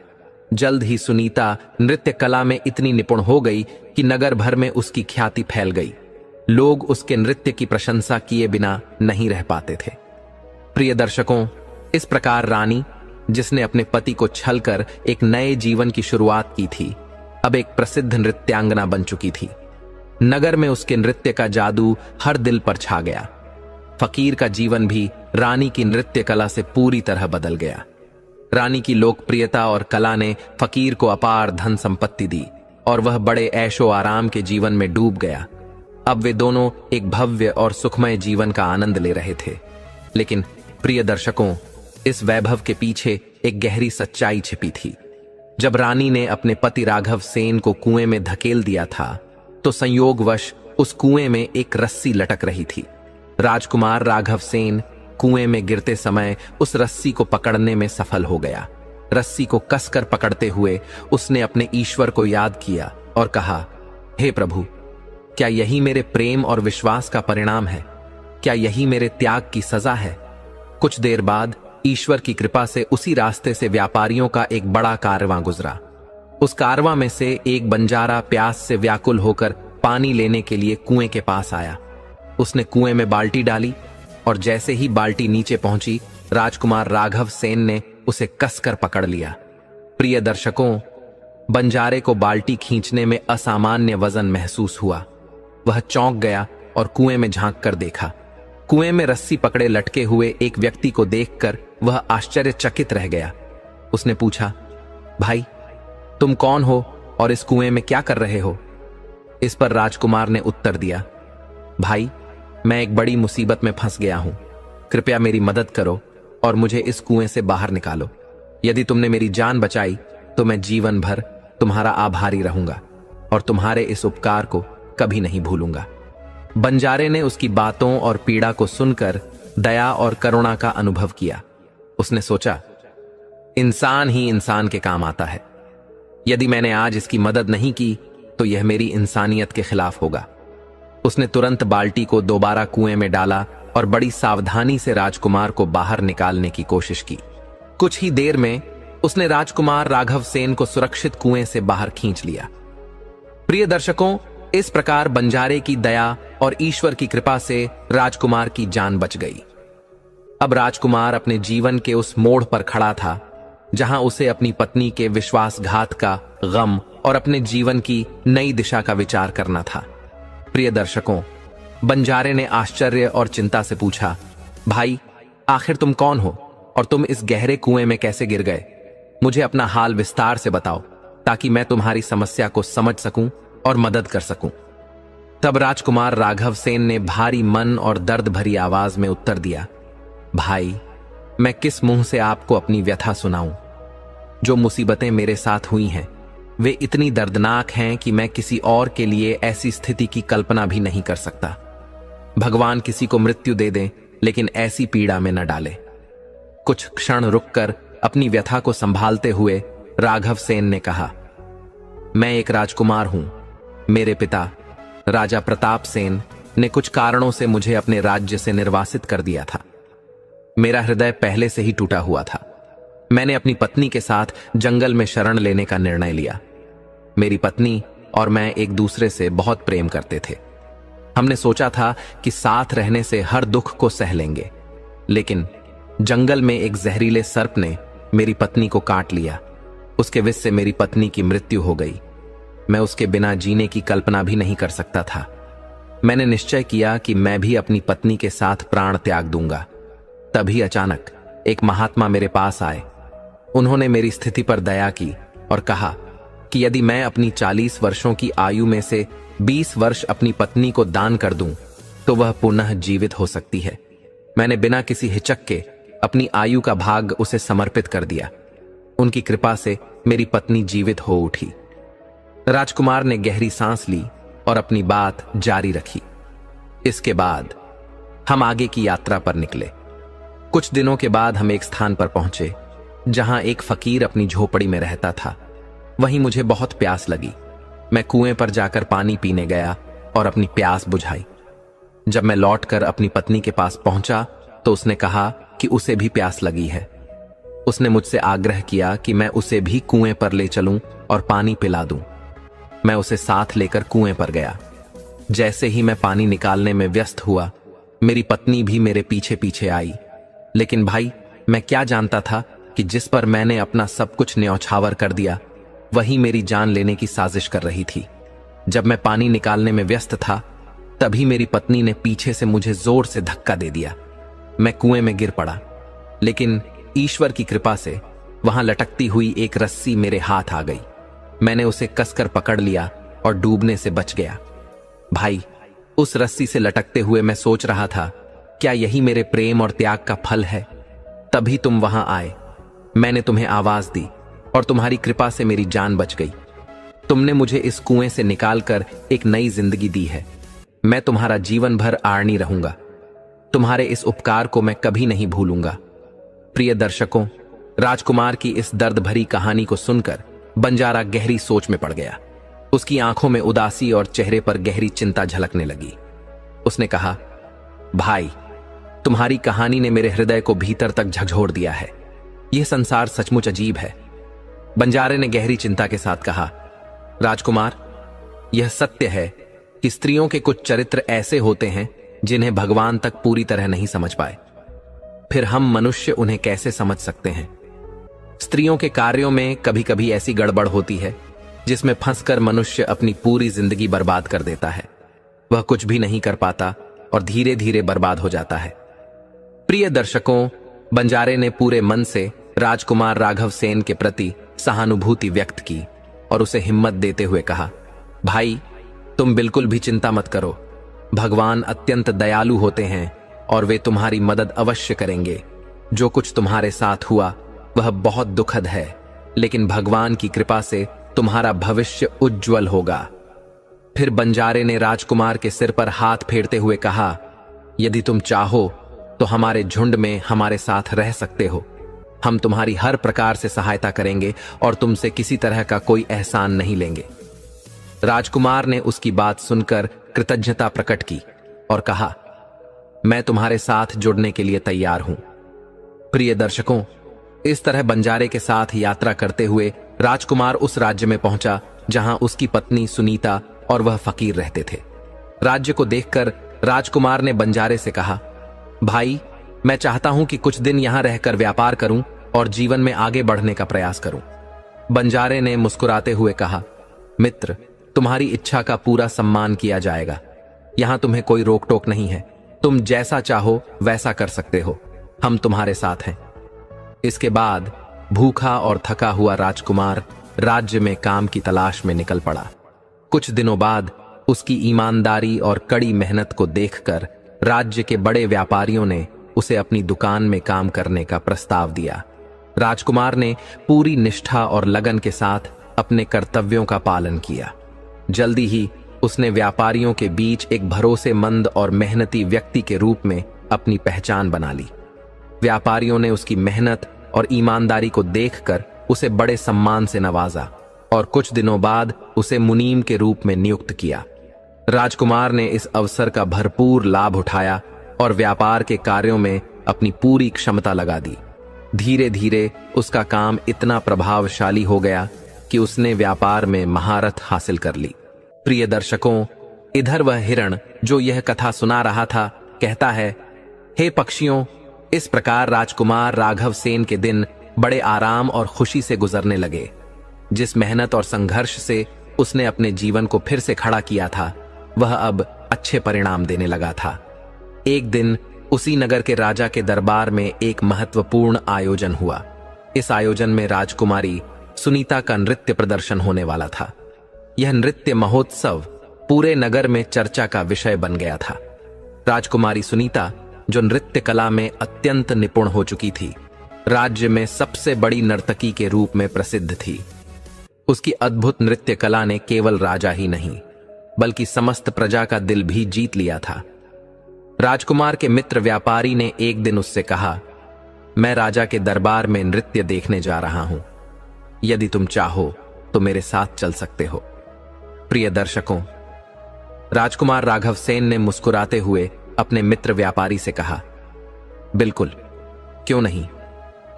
जल्द ही सुनीता नृत्य कला में इतनी निपुण हो गई कि नगर भर में उसकी ख्याति फैल गई। लोग उसके नृत्य की प्रशंसा किए बिना नहीं रह पाते थे। प्रिय दर्शकों, इस प्रकार रानी, जिसने अपने पति को छलकर एक नए जीवन की शुरुआत की थी, अब एक प्रसिद्ध नृत्यांगना बन चुकी थी। नगर में उसके नृत्य का जादू हर दिल पर छा गया। फकीर का जीवन भी रानी की नृत्य कला से पूरी तरह बदल गया। रानी की लोकप्रियता और कला ने फकीर को अपार धन संपत्ति दी और वह बड़े ऐशो आराम के जीवन में डूब गया। अब वे दोनों एक भव्य और सुखमय जीवन का आनंद ले रहे थे। लेकिन प्रिय दर्शकों, इस वैभव के पीछे एक गहरी सच्चाई छिपी थी। जब रानी ने अपने पति राघव सेन को कुएं में धकेल दिया था, तो संयोगवश उस कुएं में एक रस्सी लटक रही थी। राजकुमार राघव सेन कुएं में गिरते समय उस रस्सी को पकड़ने में सफल हो गया। रस्सी को कसकर पकड़ते हुए उसने अपने ईश्वर को याद किया और कहा, हे प्रभु, क्या यही मेरे प्रेम और विश्वास का परिणाम है? क्या यही मेरे त्याग की सजा है? कुछ देर बाद ईश्वर की कृपा से उसी रास्ते से व्यापारियों का एक बड़ा कारवां गुजरा। उस कारवां में से एक बंजारा प्यास से व्याकुल होकर पानी लेने के लिए कुएं के पास आया। उसने कुएं में बाल्टी डाली और जैसे ही बाल्टी नीचे पहुंची, राजकुमार राघव सेन ने उसे कसकर पकड़ लिया। प्रिय दर्शकों, बंजारे को बाल्टी खींचने में असामान्य वजन महसूस हुआ। वह चौंक गया और कुएं में झांक कर देखा। कुएं में रस्सी पकड़े लटके हुए एक व्यक्ति को देखकर वह आश्चर्यचकित रह गया। उसने पूछा, भाई तुम कौन हो और इस कुएं में क्या कर रहे हो? इस पर राजकुमार ने उत्तर दिया, भाई मैं एक बड़ी मुसीबत में फंस गया हूं, कृपया मेरी मदद करो और मुझे इस कुएं से बाहर निकालो। यदि तुमने मेरी जान बचाई तो मैं जीवन भर तुम्हारा आभारी रहूंगा और तुम्हारे इस उपकार को कभी नहीं भूलूंगा। बंजारे ने उसकी बातों और पीड़ा को सुनकर दया और करुणा का अनुभव किया। उसने सोचा, इंसान ही इंसान के काम आता है। यदि मैंने आज इसकी मदद नहीं की तो यह मेरी इंसानियत के खिलाफ होगा। उसने तुरंत बाल्टी को दोबारा कुएं में डाला और बड़ी सावधानी से राजकुमार को बाहर निकालने की कोशिश की। कुछ ही देर में उसने राजकुमार राघव सेन को सुरक्षित कुएं से बाहर खींच लिया। प्रिय दर्शकों, इस प्रकार बंजारे की दया और ईश्वर की कृपा से राजकुमार की जान बच गई। अब राजकुमार अपने जीवन के उस मोड़ पर खड़ा था जहां उसे अपनी पत्नी के विश्वासघात का गम और अपने जीवन की नई दिशा का विचार करना था। प्रिय दर्शकों, बंजारे ने आश्चर्य और चिंता से पूछा, भाई आखिर तुम कौन हो और तुम इस गहरे कुएं में कैसे गिर गए? मुझे अपना हाल विस्तार से बताओ ताकि मैं तुम्हारी समस्या को समझ सकूं और मदद कर सकूं। तब राजकुमार राघव सेन ने भारी मन और दर्द भरी आवाज में उत्तर दिया, भाई मैं किस मुंह से आपको अपनी व्यथा सुनाऊं? जो मुसीबतें मेरे साथ हुई हैं वे इतनी दर्दनाक हैं कि मैं किसी और के लिए ऐसी स्थिति की कल्पना भी नहीं कर सकता। भगवान किसी को मृत्यु दे दें लेकिन ऐसी पीड़ा में न डाले। कुछ क्षण रुककर अपनी व्यथा को संभालते हुए राघव सेन ने कहा, मैं एक राजकुमार हूं। मेरे पिता राजा प्रताप सेन ने कुछ कारणों से मुझे अपने राज्य से निर्वासित कर दिया था। मेरा हृदय पहले से ही टूटा हुआ था। मैंने अपनी पत्नी के साथ जंगल में शरण लेने का निर्णय लिया। मेरी पत्नी और मैं एक दूसरे से बहुत प्रेम करते थे। हमने सोचा था कि साथ रहने से हर दुख को सह लेंगे, लेकिन जंगल में एक जहरीले सर्प ने मेरी पत्नी को काट लिया। उसके विष से मेरी पत्नी की मृत्यु हो गई। मैं उसके बिना जीने की कल्पना भी नहीं कर सकता था। मैंने निश्चय किया कि मैं भी अपनी पत्नी के साथ प्राण त्याग दूंगा। तभी अचानक एक महात्मा मेरे पास आए। उन्होंने मेरी स्थिति पर दया की और कहा कि यदि मैं अपनी 40 वर्षों की आयु में से 20 वर्ष अपनी पत्नी को दान कर दूं तो वह पुनः जीवित हो सकती है। मैंने बिना किसी हिचक के अपनी आयु का भाग उसे समर्पित कर दिया। उनकी कृपा से मेरी पत्नी जीवित हो उठी। राजकुमार ने गहरी सांस ली और अपनी बात जारी रखी। इसके बाद हम आगे की यात्रा पर निकले। कुछ दिनों के बाद हम एक स्थान पर पहुंचे जहां एक फकीर अपनी झोपड़ी में रहता था। वहीं मुझे बहुत प्यास लगी। मैं कुएं पर जाकर पानी पीने गया और अपनी प्यास बुझाई। जब मैं लौटकर अपनी पत्नी के पास पहुंचा तो उसने कहा कि उसे भी प्यास लगी है। उसने मुझसे आग्रह किया कि मैं उसे भी कुएं पर ले चलूं और पानी पिला दूं। मैं उसे साथ लेकर कुएं पर गया। जैसे ही मैं पानी निकालने में व्यस्त हुआ, मेरी पत्नी भी मेरे पीछे पीछे आई। लेकिन भाई, मैं क्या जानता था कि जिस पर मैंने अपना सब कुछ न्यौछावर कर दिया वही मेरी जान लेने की साजिश कर रही थी। जब मैं पानी निकालने में व्यस्त था तभी मेरी पत्नी ने पीछे से मुझे जोर से धक्का दे दिया। मैं कुएं में गिर पड़ा, लेकिन ईश्वर की कृपा से वहां लटकती हुई एक रस्सी मेरे हाथ आ गई। मैंने उसे कसकर पकड़ लिया और डूबने से बच गया। भाई, उस रस्सी से लटकते हुए मैं सोच रहा था, क्या यही मेरे प्रेम और त्याग का फल है? तभी तुम वहां आए। मैंने तुम्हें आवाज दी और तुम्हारी कृपा से मेरी जान बच गई। तुमने मुझे इस कुएं से निकालकर एक नई जिंदगी दी है। मैं तुम्हारा जीवन भर आड़नी रहूंगा। तुम्हारे इस उपकार को मैं कभी नहीं भूलूंगा। प्रिय दर्शकों, राजकुमार की इस दर्द भरी कहानी को सुनकर बंजारा गहरी सोच में पड़ गया। उसकी आंखों में उदासी और चेहरे पर गहरी चिंता झलकने लगी। उसने कहा, भाई, तुम्हारी कहानी ने मेरे हृदय को भीतर तक झकझोर दिया है। यह संसार सचमुच अजीब है। बंजारे ने गहरी चिंता के साथ कहा, राजकुमार, यह सत्य है कि स्त्रियों के कुछ चरित्र ऐसे होते हैं जिन्हें भगवान तक पूरी तरह नहीं समझ पाए। फिर हम मनुष्य उन्हें कैसे समझ सकते हैं? स्त्रियों के कार्यों में कभी कभी ऐसी गड़बड़ होती है जिसमें फंसकर मनुष्य अपनी पूरी जिंदगी बर्बाद कर देता है। वह कुछ भी नहीं कर पाता और धीरे धीरे बर्बाद हो जाता है। प्रिय दर्शकों, बंजारे ने पूरे मन से राजकुमार राघव सेन के प्रति सहानुभूति व्यक्त की और उसे हिम्मत देते हुए कहा, भाई, तुम बिल्कुल भी चिंता मत करो। भगवान अत्यंत दयालु होते हैं और वे तुम्हारी मदद अवश्य करेंगे। जो कुछ तुम्हारे साथ हुआ वह बहुत दुखद है, लेकिन भगवान की कृपा से तुम्हारा भविष्य उज्जवल होगा। फिर बंजारे ने राजकुमार के सिर पर हाथ फेरते हुए कहा, यदि तुम चाहो तो हमारे झुंड में हमारे साथ रह सकते हो। हम तुम्हारी हर प्रकार से सहायता करेंगे और तुमसे किसी तरह का कोई एहसान नहीं लेंगे। राजकुमार ने उसकी बात सुनकर कृतज्ञता प्रकट की और कहा, मैं तुम्हारे साथ जुड़ने के लिए तैयार हूं। प्रिय दर्शकों, इस तरह बंजारे के साथ यात्रा करते हुए राजकुमार उस राज्य में पहुंचा जहां उसकी पत्नी सुनीता और वह फकीर रहते थे। राज्य को देखकर राजकुमार ने बंजारे से कहा, भाई, मैं चाहता हूं कि कुछ दिन यहां रहकर व्यापार करूं और जीवन में आगे बढ़ने का प्रयास करूं। बंजारे ने मुस्कुराते हुए कहा, मित्र, तुम्हारी इच्छा का पूरा सम्मान किया जाएगा। यहां तुम्हें कोई रोक टोक नहीं है। तुम जैसा चाहो वैसा कर सकते हो। हम तुम्हारे साथ हैं। इसके बाद भूखा और थका हुआ राजकुमार राज्य में काम की तलाश में निकल पड़ा। कुछ दिनों बाद उसकी ईमानदारी और कड़ी मेहनत को देखकर राज्य के बड़े व्यापारियों ने उसे अपनी दुकान में काम करने का प्रस्ताव दिया। राजकुमार ने पूरी निष्ठा और लगन के साथ अपने कर्तव्यों का पालन किया। जल्दी ही उसने व्यापारियों के बीच एक भरोसेमंद और मेहनती व्यक्ति के रूप में अपनी पहचान बना ली। व्यापारियों ने उसकी मेहनत और ईमानदारी को देखकर उसे बड़े सम्मान से नवाजा और कुछ दिनों बाद उसे मुनीम के रूप में नियुक्त किया। राजकुमार ने इस अवसर का भरपूर लाभ उठाया और व्यापार के कार्यों में अपनी पूरी क्षमता लगा दी। धीरे धीरे उसका काम इतना प्रभावशाली हो गया कि उसने व्यापार में महारत हासिल कर ली। प्रिय दर्शकों, इधर वह हिरण जो यह कथा सुना रहा था कहता है, हे पक्षियों, इस प्रकार राजकुमार राघव सेन के दिन बड़े आराम और खुशी से गुजरने लगे। जिस मेहनत और संघर्ष से उसने अपने जीवन को फिर से खड़ा किया था, वह अब अच्छे परिणाम देने लगा था। एक दिन उसी नगर के राजा के दरबार में एक महत्वपूर्ण आयोजन हुआ। इस आयोजन में राजकुमारी सुनीता का नृत्य प्रदर्शन होने वाला था। यह नृत्य महोत्सव पूरे नगर में चर्चा का विषय बन गया था। राजकुमारी सुनीता, जो नृत्य कला में अत्यंत निपुण हो चुकी थी, राज्य में सबसे बड़ी नर्तकी के रूप में प्रसिद्ध थी। उसकी अद्भुत नृत्य कला ने केवल राजा ही नहीं बल्कि समस्त प्रजा का दिल भी जीत लिया था। राजकुमार के मित्र व्यापारी ने एक दिन उससे कहा, मैं राजा के दरबार में नृत्य देखने जा रहा हूं। यदि तुम चाहो तो मेरे साथ चल सकते हो। प्रिय दर्शकों, राजकुमार राघव सेन ने मुस्कुराते हुए अपने मित्र व्यापारी से कहा, बिल्कुल, क्यों नहीं।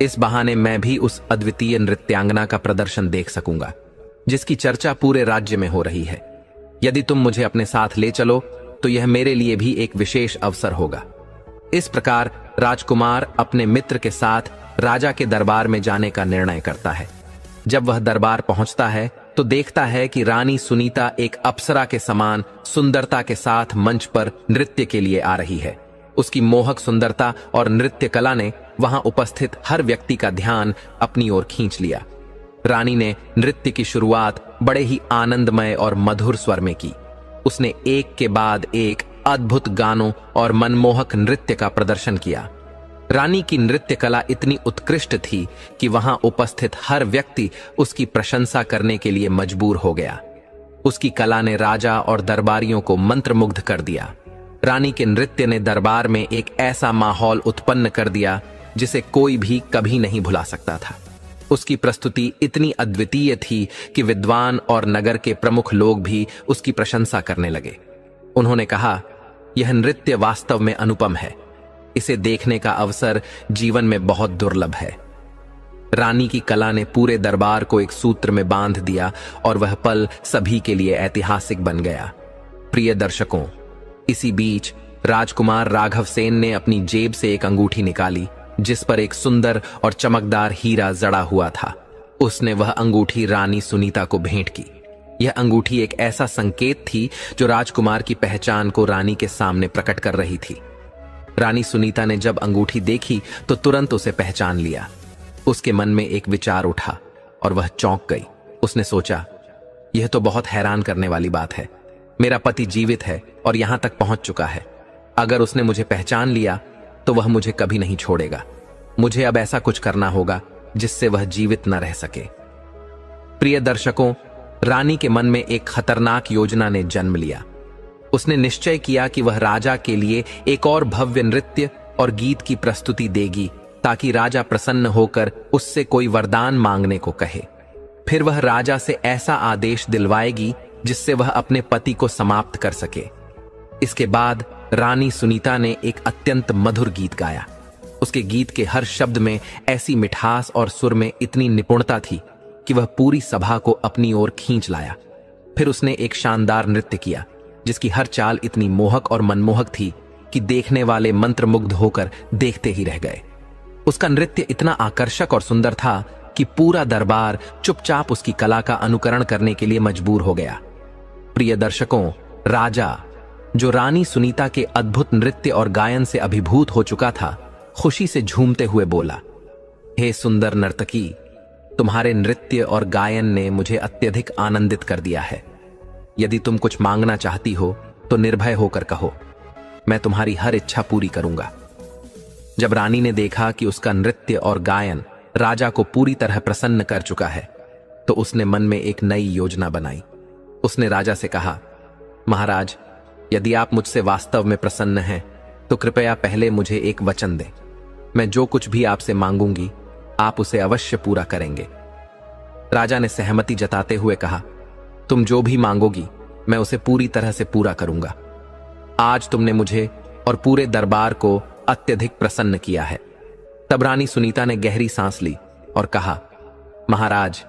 इस बहाने मैं भी उस अद्वितीय नृत्यांगना का प्रदर्शन देख सकूंगा जिसकी चर्चा पूरे राज्य में हो रही है। यदि तुम मुझे अपने साथ ले चलो तो यह मेरे लिए भी एक विशेष अवसर होगा। इस प्रकार राजकुमार अपने मित्र के साथ राजा के दरबार में जाने का निर्णय करता है। जब वह दरबार पहुंचता है तो देखता है कि रानी सुनीता एक अप्सरा के समान सुंदरता के साथ मंच पर नृत्य के लिए आ रही है। उसकी मोहक सुंदरता और नृत्य कला ने वहां उपस्थित हर व्यक्ति का ध्यान अपनी ओर खींच लिया। रानी ने नृत्य की शुरुआत बड़े ही आनंदमय और मधुर स्वर में की। उसने एक के बाद एक अद्भुत गानों और मनमोहक नृत्य का प्रदर्शन किया। रानी की नृत्य कला इतनी उत्कृष्ट थी कि वहां उपस्थित हर व्यक्ति उसकी प्रशंसा करने के लिए मजबूर हो गया। उसकी कला ने राजा और दरबारियों को मंत्रमुग्ध कर दिया। रानी के नृत्य ने दरबार में एक ऐसा माहौल उत्पन्न कर दिया जिसे कोई भी कभी नहीं भुला सकता था। उसकी प्रस्तुति इतनी अद्वितीय थी कि विद्वान और नगर के प्रमुख लोग भी उसकी प्रशंसा करने लगे। उन्होंने कहा, यह नृत्य वास्तव में अनुपम है। इसे देखने का अवसर जीवन में बहुत दुर्लभ है। रानी की कला ने पूरे दरबार को एक सूत्र में बांध दिया और वह पल सभी के लिए ऐतिहासिक बन गया। प्रिय दर्शकों, इसी बीच राजकुमार राघव सेन ने अपनी जेब से एक अंगूठी निकाली जिस पर एक सुंदर और चमकदार हीरा जड़ा हुआ था। उसने वह अंगूठी रानी सुनीता को भेंट की। यह अंगूठी एक ऐसा संकेत थी जो राजकुमार की पहचान को रानी के सामने प्रकट कर रही थी। रानी सुनीता ने जब अंगूठी देखी तो तुरंत उसे पहचान लिया। उसके मन में एक विचार उठा और वह चौंक गई। उसने सोचा, यह तो बहुत हैरान करने वाली बात है। मेरा पति जीवित है और यहां तक पहुंच चुका है। अगर उसने मुझे पहचान लिया तो वह मुझे कभी नहीं छोड़ेगा। मुझे अब ऐसा कुछ करना होगा जिससे वह जीवित न रह सके। प्रिय दर्शकों, रानी के मन में एक खतरनाक योजना ने जन्म लिया। उसने निश्चय किया कि वह राजा के लिए एक और भव्य नृत्य और गीत की प्रस्तुति देगी ताकि राजा प्रसन्न होकर उससे कोई वरदान मांगने को कहे। फिर वह राजा से ऐसा आदेश दिलवाएगी जिससे वह अपने पति को समाप्त कर सके। इसके बाद रानी सुनीता ने एक अत्यंत मधुर गीत गाया। उसके गीत के हर शब्द में ऐसी मिठास और सुर में इतनी निपुणता थी कि वह पूरी सभा को अपनी ओर खींच लाया। फिर उसने एक शानदार नृत्य किया जिसकी हर चाल इतनी मोहक और मनमोहक थी कि देखने वाले मंत्रमुग्ध होकर देखते ही रह गए। उसका नृत्य इतना आकर्षक और सुंदर था कि पूरा दरबार चुपचाप उसकी कला का अनुकरण करने के लिए मजबूर हो गया। प्रिय दर्शकों, राजा, जो रानी सुनीता के अद्भुत नृत्य और गायन से अभिभूत हो चुका था, खुशी से झूमते हुए बोला, हे सुंदर नर्तकी, तुम्हारे नृत्य और गायन ने मुझे अत्यधिक आनंदित कर दिया है। यदि तुम कुछ मांगना चाहती हो तो निर्भय होकर कहो, मैं तुम्हारी हर इच्छा पूरी करूंगा। जब रानी ने देखा कि उसका नृत्य और गायन राजा को पूरी तरह प्रसन्न कर चुका है तो उसने मन में एक नई योजना बनाई। उसने राजा से कहा, महाराज, यदि आप मुझसे वास्तव में प्रसन्न हैं तो कृपया पहले मुझे एक वचन दें। मैं जो कुछ भी आपसे मांगूंगी आप उसे अवश्य पूरा करेंगे। राजा ने सहमति जताते हुए कहा, तुम जो भी मांगोगी मैं उसे पूरी तरह से पूरा करूंगा। आज तुमने मुझे और पूरे दरबार को अत्यधिक प्रसन्न किया है। तब रानी सुनीता ने गहरी सांस ली और कहा, महाराज,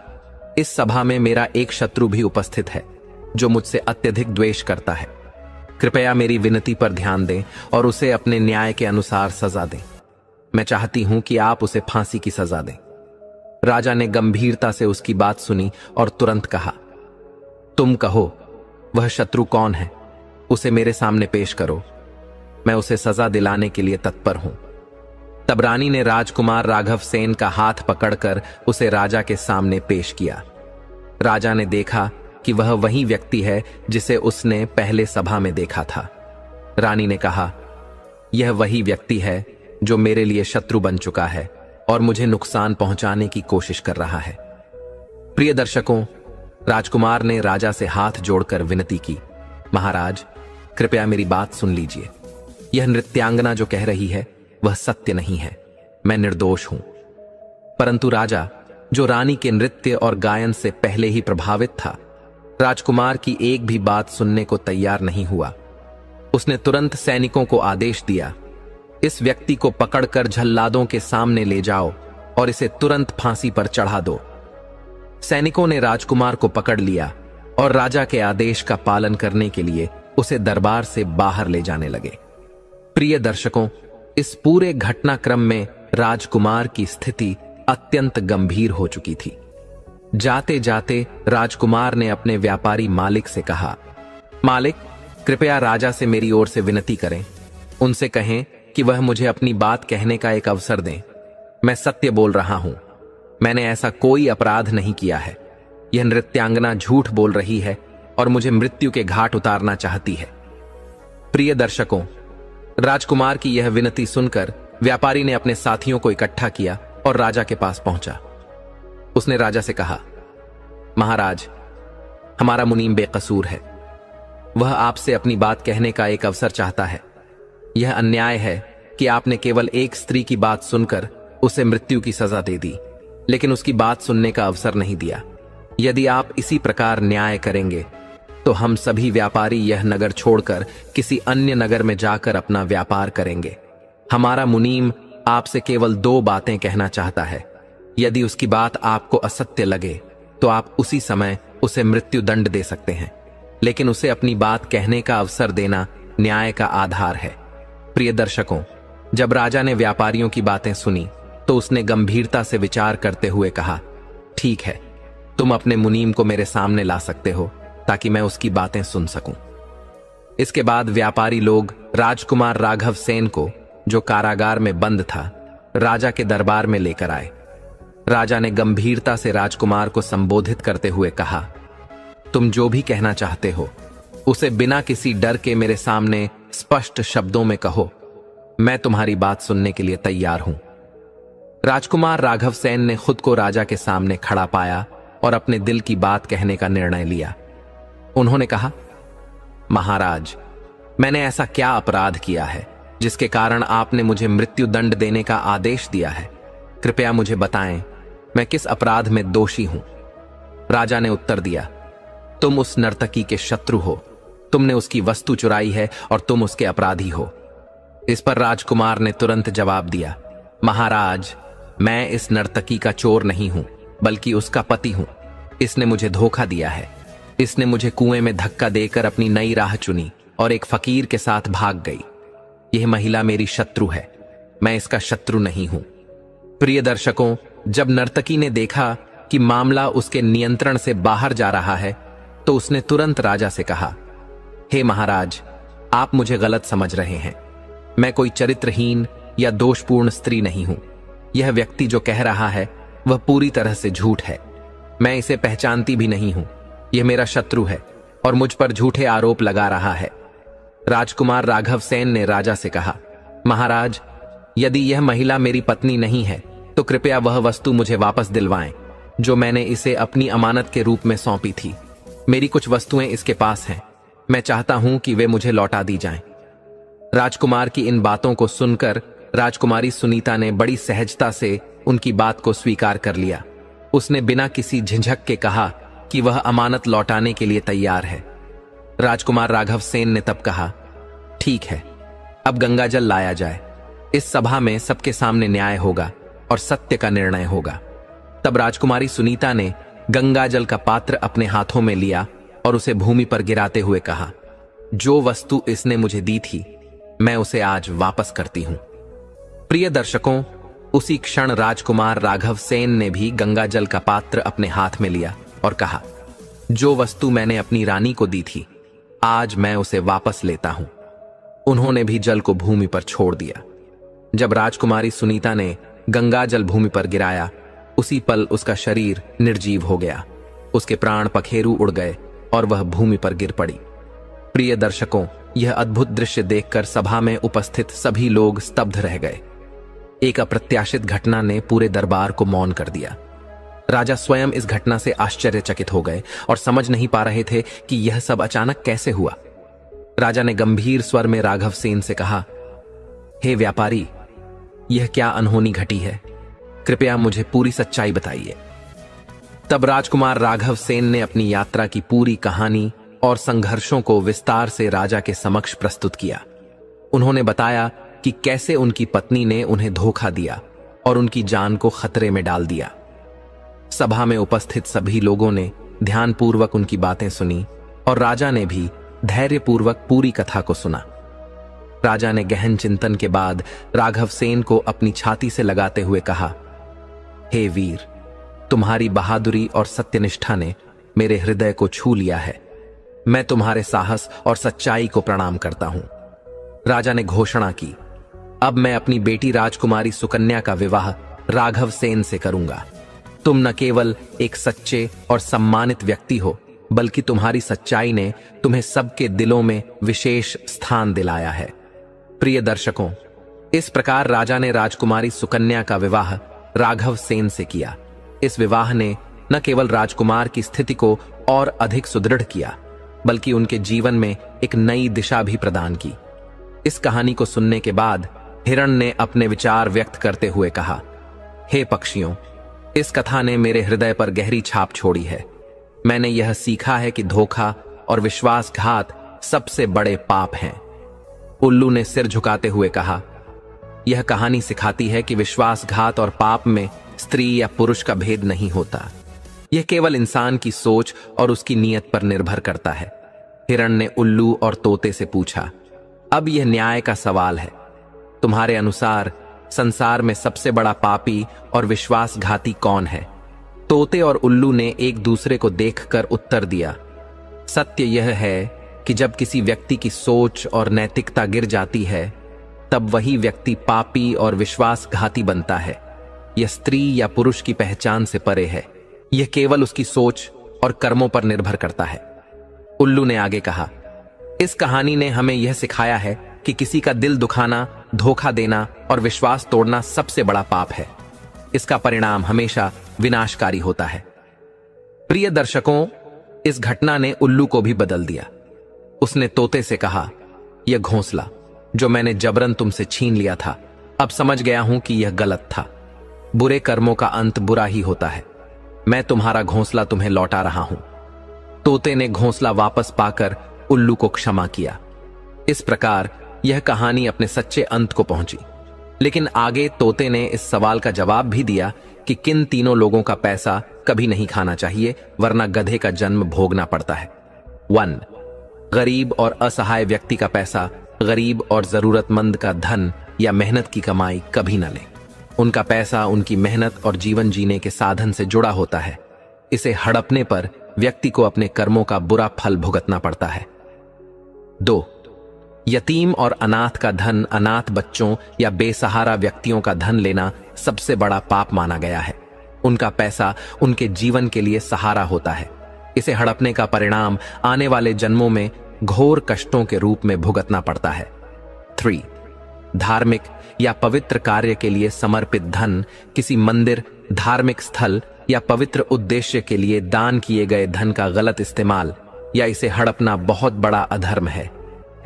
इस सभा में मेरा एक शत्रु भी उपस्थित है जो मुझसे अत्यधिक द्वेष करता है। कृपया मेरी विनती पर ध्यान दें और उसे अपने न्याय के अनुसार सजा दें। मैं चाहती हूं कि आप उसे फांसी की सजा दें। राजा ने गंभीरता से उसकी बात सुनी और तुरंत कहा, तुम कहो, वह शत्रु कौन है? उसे मेरे सामने पेश करो। मैं उसे सजा दिलाने के लिए तत्पर हूं। तब रानी ने राजकुमार राघव सेन का हाथ पकड़कर उसे राजा के सामने पेश किया। राजा ने देखा कि वह वही व्यक्ति है जिसे उसने पहले सभा में देखा था। रानी ने कहा, यह वही व्यक्ति है जो मेरे लिए शत्रु बन चुका है और मुझे नुकसान पहुंचाने की कोशिश कर रहा है। प्रिय दर्शकों, राजकुमार ने राजा से हाथ जोड़कर विनती की, महाराज, कृपया मेरी बात सुन लीजिए। यह नृत्यांगना जो कह रही है वह सत्य नहीं है। मैं निर्दोष हूं। परंतु राजा, जो रानी के नृत्य और गायन से पहले ही प्रभावित था, राजकुमार की एक भी बात सुनने को तैयार नहीं हुआ। उसने तुरंत सैनिकों को आदेश दिया, इस व्यक्ति को पकड़कर जल्लादों के सामने ले जाओ और इसे तुरंत फांसी पर चढ़ा दो। सैनिकों ने राजकुमार को पकड़ लिया और राजा के आदेश का पालन करने के लिए उसे दरबार से बाहर ले जाने लगे। प्रिय दर्शकों, इस पूरे घटनाक्रम में राजकुमार की स्थिति अत्यंत गंभीर हो चुकी थी। जाते जाते राजकुमार ने अपने व्यापारी मालिक से कहा, मालिक, कृपया राजा से मेरी ओर से विनती करें। उनसे कहें कि वह मुझे अपनी बात कहने का एक अवसर दें। मैं सत्य बोल रहा हूं। मैंने ऐसा कोई अपराध नहीं किया है। यह नृत्यांगना झूठ बोल रही है और मुझे मृत्यु के घाट उतारना चाहती है। प्रिय दर्शकों, राजकुमार की यह विनती सुनकर व्यापारी ने अपने साथियों को इकट्ठा किया और राजा के पास पहुंचा। उसने राजा से कहा, महाराज, हमारा मुनीम बेकसूर है। वह आपसे अपनी बात कहने का एक अवसर चाहता है। यह अन्याय है कि आपने केवल एक स्त्री की बात सुनकर उसे मृत्यु की सजा दे दी, लेकिन उसकी बात सुनने का अवसर नहीं दिया। यदि आप इसी प्रकार न्याय करेंगे तो हम सभी व्यापारी यह नगर छोड़कर किसी अन्य नगर में जाकर अपना व्यापार करेंगे। हमारा मुनीम आपसे केवल 2 बातें कहना चाहता है। यदि उसकी बात आपको असत्य लगे तो आप उसी समय उसे मृत्यु दंड दे सकते हैं, लेकिन उसे अपनी बात कहने का अवसर देना न्याय का आधार है। प्रिय दर्शकों, जब राजा ने व्यापारियों की बातें सुनी तो उसने गंभीरता से विचार करते हुए कहा, ठीक है, तुम अपने मुनीम को मेरे सामने ला सकते हो ताकि मैं उसकी बातें सुन सकूं। इसके बाद व्यापारी लोग राजकुमार राघव सेन को जो कारागार में बंद था, राजा के दरबार में लेकर आए। राजा ने गंभीरता से राजकुमार को संबोधित करते हुए कहा, तुम जो भी कहना चाहते हो उसे बिना किसी डर के मेरे सामने स्पष्ट शब्दों में कहो। मैं तुम्हारी बात सुनने के लिए तैयार हूं। राजकुमार राघव सेन ने खुद को राजा के सामने खड़ा पाया और अपने दिल की बात कहने का निर्णय लिया। उन्होंने कहा, महाराज, मैंने ऐसा क्या अपराध किया है जिसके कारण आपने मुझे मृत्यु दंड देने का आदेश दिया है? कृपया मुझे बताएं, मैं किस अपराध में दोषी हूं? राजा ने उत्तर दिया, तुम उस नर्तकी के शत्रु हो, तुमने उसकी वस्तु चुराई है और तुम उसके अपराधी हो। इस पर राजकुमार ने तुरंत जवाब दिया, महाराज, मैं इस नर्तकी का चोर नहीं हूं, बल्कि उसका पति हूं। इसने मुझे धोखा दिया है। इसने मुझे कुएं में धक्का देकर अपनी नई राह चुनी और एक फकीर के साथ भाग गई। यह महिला मेरी शत्रु है, मैं इसका शत्रु नहीं हूं। प्रिय दर्शकों, जब नर्तकी ने देखा कि मामला उसके नियंत्रण से बाहर जा रहा है, तो उसने तुरंत राजा से कहा, हे महाराज, आप मुझे गलत समझ रहे हैं। मैं कोई चरित्रहीन या दोषपूर्ण स्त्री नहीं हूं। यह व्यक्ति जो कह रहा है वह पूरी तरह से झूठ है। मैं इसे पहचानती भी नहीं हूं। यह मेरा शत्रु है और मुझ पर झूठे आरोप लगा रहा है। राजकुमार राघव सेन ने राजा से कहा, महाराज, यदि यह महिला मेरी पत्नी नहीं है तो कृपया वह वस्तु मुझे वापस दिलवाएं जो मैंने इसे अपनी अमानत के रूप में सौंपी थी। मेरी कुछ वस्तुएं इसके पास हैं। मैं चाहता हूं कि वे मुझे लौटा दी जाएं। राजकुमार की इन बातों को सुनकर राजकुमारी सुनीता ने बड़ी सहजता से उनकी बात को स्वीकार कर लिया। उसने बिना किसी झिझक के कहा कि वह अमानत लौटाने के लिए तैयार है। राजकुमार राघव सेन ने तब कहा, ठीक है, अब गंगाजल लाया जाए। इस सभा में सबके सामने न्याय होगा और सत्य का निर्णय होगा। तब राजकुमारी सुनीता ने गंगाजल का पात्र अपने हाथों में लिया और उसे भूमि पर गिराते हुए कहा, जो वस्तु इसने मुझे दी थी मैं उसे आज वापस करती हूं। प्रिय दर्शकों, उसी क्षण राजकुमार राघव सेन ने भी गंगाजल का पात्र अपने हाथ में लिया और कहा, जो वस्तु मैंने अपनी रानी को दी थी आज मैं उसे वापस लेता हूं। उन्होंने भी जल को भूमि पर छोड़ दिया। जब राजकुमारी सुनीता ने गंगाजल भूमि पर गिराया, उसी पल उसका शरीर निर्जीव हो गया। उसके प्राण पखेरु उड़ गए और वह भूमि पर गिर पड़ी। प्रिय दर्शकों, यह अद्भुत दृश्य देखकर सभा में उपस्थित सभी लोग स्तब्ध रह गए। एक अप्रत्याशित घटना ने पूरे दरबार को मौन कर दिया। राजा स्वयं इस घटना से आश्चर्यचकित हो गए और समझ नहीं पा रहे थे कि यह सब अचानक कैसे हुआ। राजा ने गंभीर स्वर में राघव सेन से कहा, हे व्यापारी, यह क्या अनहोनी घटी है? कृपया मुझे पूरी सच्चाई बताइए। तब राजकुमार राघव सेन ने अपनी यात्रा की पूरी कहानी और संघर्षों को विस्तार से राजा के समक्ष प्रस्तुत किया। उन्होंने बताया कि कैसे उनकी पत्नी ने उन्हें धोखा दिया और उनकी जान को खतरे में डाल दिया। सभा में उपस्थित सभी लोगों ने ध्यानपूर्वक उनकी बातें सुनी और राजा ने भी धैर्यपूर्वक पूरी कथा को सुना। राजा ने गहन चिंतन के बाद राघव सेन को अपनी छाती से लगाते हुए कहा, हे वीर, तुम्हारी बहादुरी और सत्यनिष्ठा ने मेरे हृदय को छू लिया है। मैं तुम्हारे साहस और सच्चाई को प्रणाम करता हूं। राजा ने घोषणा की, अब मैं अपनी बेटी राजकुमारी सुकन्या का विवाह राघव सेन से करूंगा। तुम न केवल एक सच्चे और सम्मानित व्यक्ति हो, बल्कि तुम्हारी सच्चाई ने तुम्हें सबके दिलों में विशेष स्थान दिलाया है। प्रिय दर्शकों, इस प्रकार राजा ने राजकुमारी सुकन्या का विवाह राघव सेन से किया। इस विवाह ने न केवल राजकुमार की स्थिति को और अधिक सुदृढ़ किया, बल्कि उनके जीवन में एक नई दिशा भी प्रदान की। इस कहानी को सुनने के बाद हिरण ने अपने विचार व्यक्त करते हुए कहा, हे पक्षियों, इस कथा ने मेरे हृदय पर गहरी छाप छोड़ी है। मैंने यह सीखा है कि धोखा और विश्वासघात सबसे बड़े पाप हैं। उल्लू ने सिर झुकाते हुए कहा, यह कहानी सिखाती है कि विश्वासघात और पाप में स्त्री या पुरुष का भेद नहीं होता। यह केवल इंसान की सोच और उसकी नीयत पर निर्भर करता है। हिरण ने उल्लू और तोते से पूछा, अब यह न्याय का सवाल है। तुम्हारे अनुसार संसार में सबसे बड़ा पापी और विश्वासघाती कौन है? तोते और उल्लू ने एक दूसरे को देखकर उत्तर दिया, सत्य यह है कि जब किसी व्यक्ति की सोच और नैतिकता गिर जाती है तब वही व्यक्ति पापी और विश्वासघाती बनता है। यह स्त्री या पुरुष की पहचान से परे है। यह केवल उसकी सोच और कर्मों पर निर्भर करता है। उल्लू ने आगे कहा, इस कहानी ने हमें यह सिखाया है कि किसी का दिल दुखाना, धोखा देना और विश्वास तोड़ना सबसे बड़ा पाप है। इसका परिणाम हमेशा विनाशकारी होता है। प्रिय दर्शकों, इस घटना ने उल्लू को भी बदल दिया। उसने तोते से कहा, यह घोंसला जो मैंने जबरन तुमसे छीन लिया था, अब समझ गया हूं कि यह गलत था। बुरे कर्मों का अंत बुरा ही होता है। मैं तुम्हारा घोंसला तुम्हें लौटा रहा हूं। तोते ने घोंसला वापस पाकर उल्लू को क्षमा किया। इस प्रकार यह कहानी अपने सच्चे अंत को पहुंची। लेकिन आगे तोते ने इस सवाल का जवाब भी दिया कि किन तीनों लोगों का पैसा कभी नहीं खाना चाहिए, वरना गधे का जन्म भोगना पड़ता है। 1. गरीब और असहाय व्यक्ति का पैसा, गरीब और जरूरतमंद का धन या मेहनत की कमाई कभी न लें। उनका पैसा उनकी मेहनत और जीवन जीने के साधन से जुड़ा होता है। इसे हड़पने पर व्यक्ति को अपने कर्मों का बुरा फल भुगतना पड़ता है। 2. यतीम और अनाथ का धन, अनाथ बच्चों या बेसहारा व्यक्तियों का धन लेना सबसे बड़ा पाप माना गया है। उनका पैसा उनके जीवन के लिए सहारा होता है। इसे हड़पने का परिणाम आने वाले जन्मों में घोर कष्टों के रूप में भुगतना पड़ता है। 3. धार्मिक या पवित्र कार्य के लिए समर्पित धन, किसी मंदिर, धार्मिक स्थल या पवित्र उद्देश्य के लिए दान किए गए धन का गलत इस्तेमाल या इसे हड़पना बहुत बड़ा अधर्म है।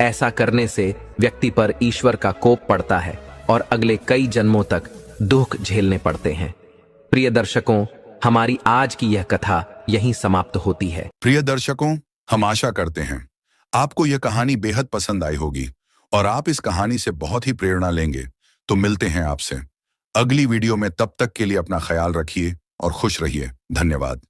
ऐसा करने से व्यक्ति पर ईश्वर का कोप पड़ता है और अगले कई जन्मों तक दुख झेलने पड़ते हैं। प्रिय दर्शकों, हमारी आज की यह कथा यहीं समाप्त होती है। प्रिय दर्शकों, हम आशा करते हैं आपको यह कहानी बेहद पसंद आई होगी और आप इस कहानी से बहुत ही प्रेरणा लेंगे। तो मिलते हैं आपसे अगली वीडियो में। तब तक के लिए अपना ख्याल रखिए और खुश रहिए। धन्यवाद।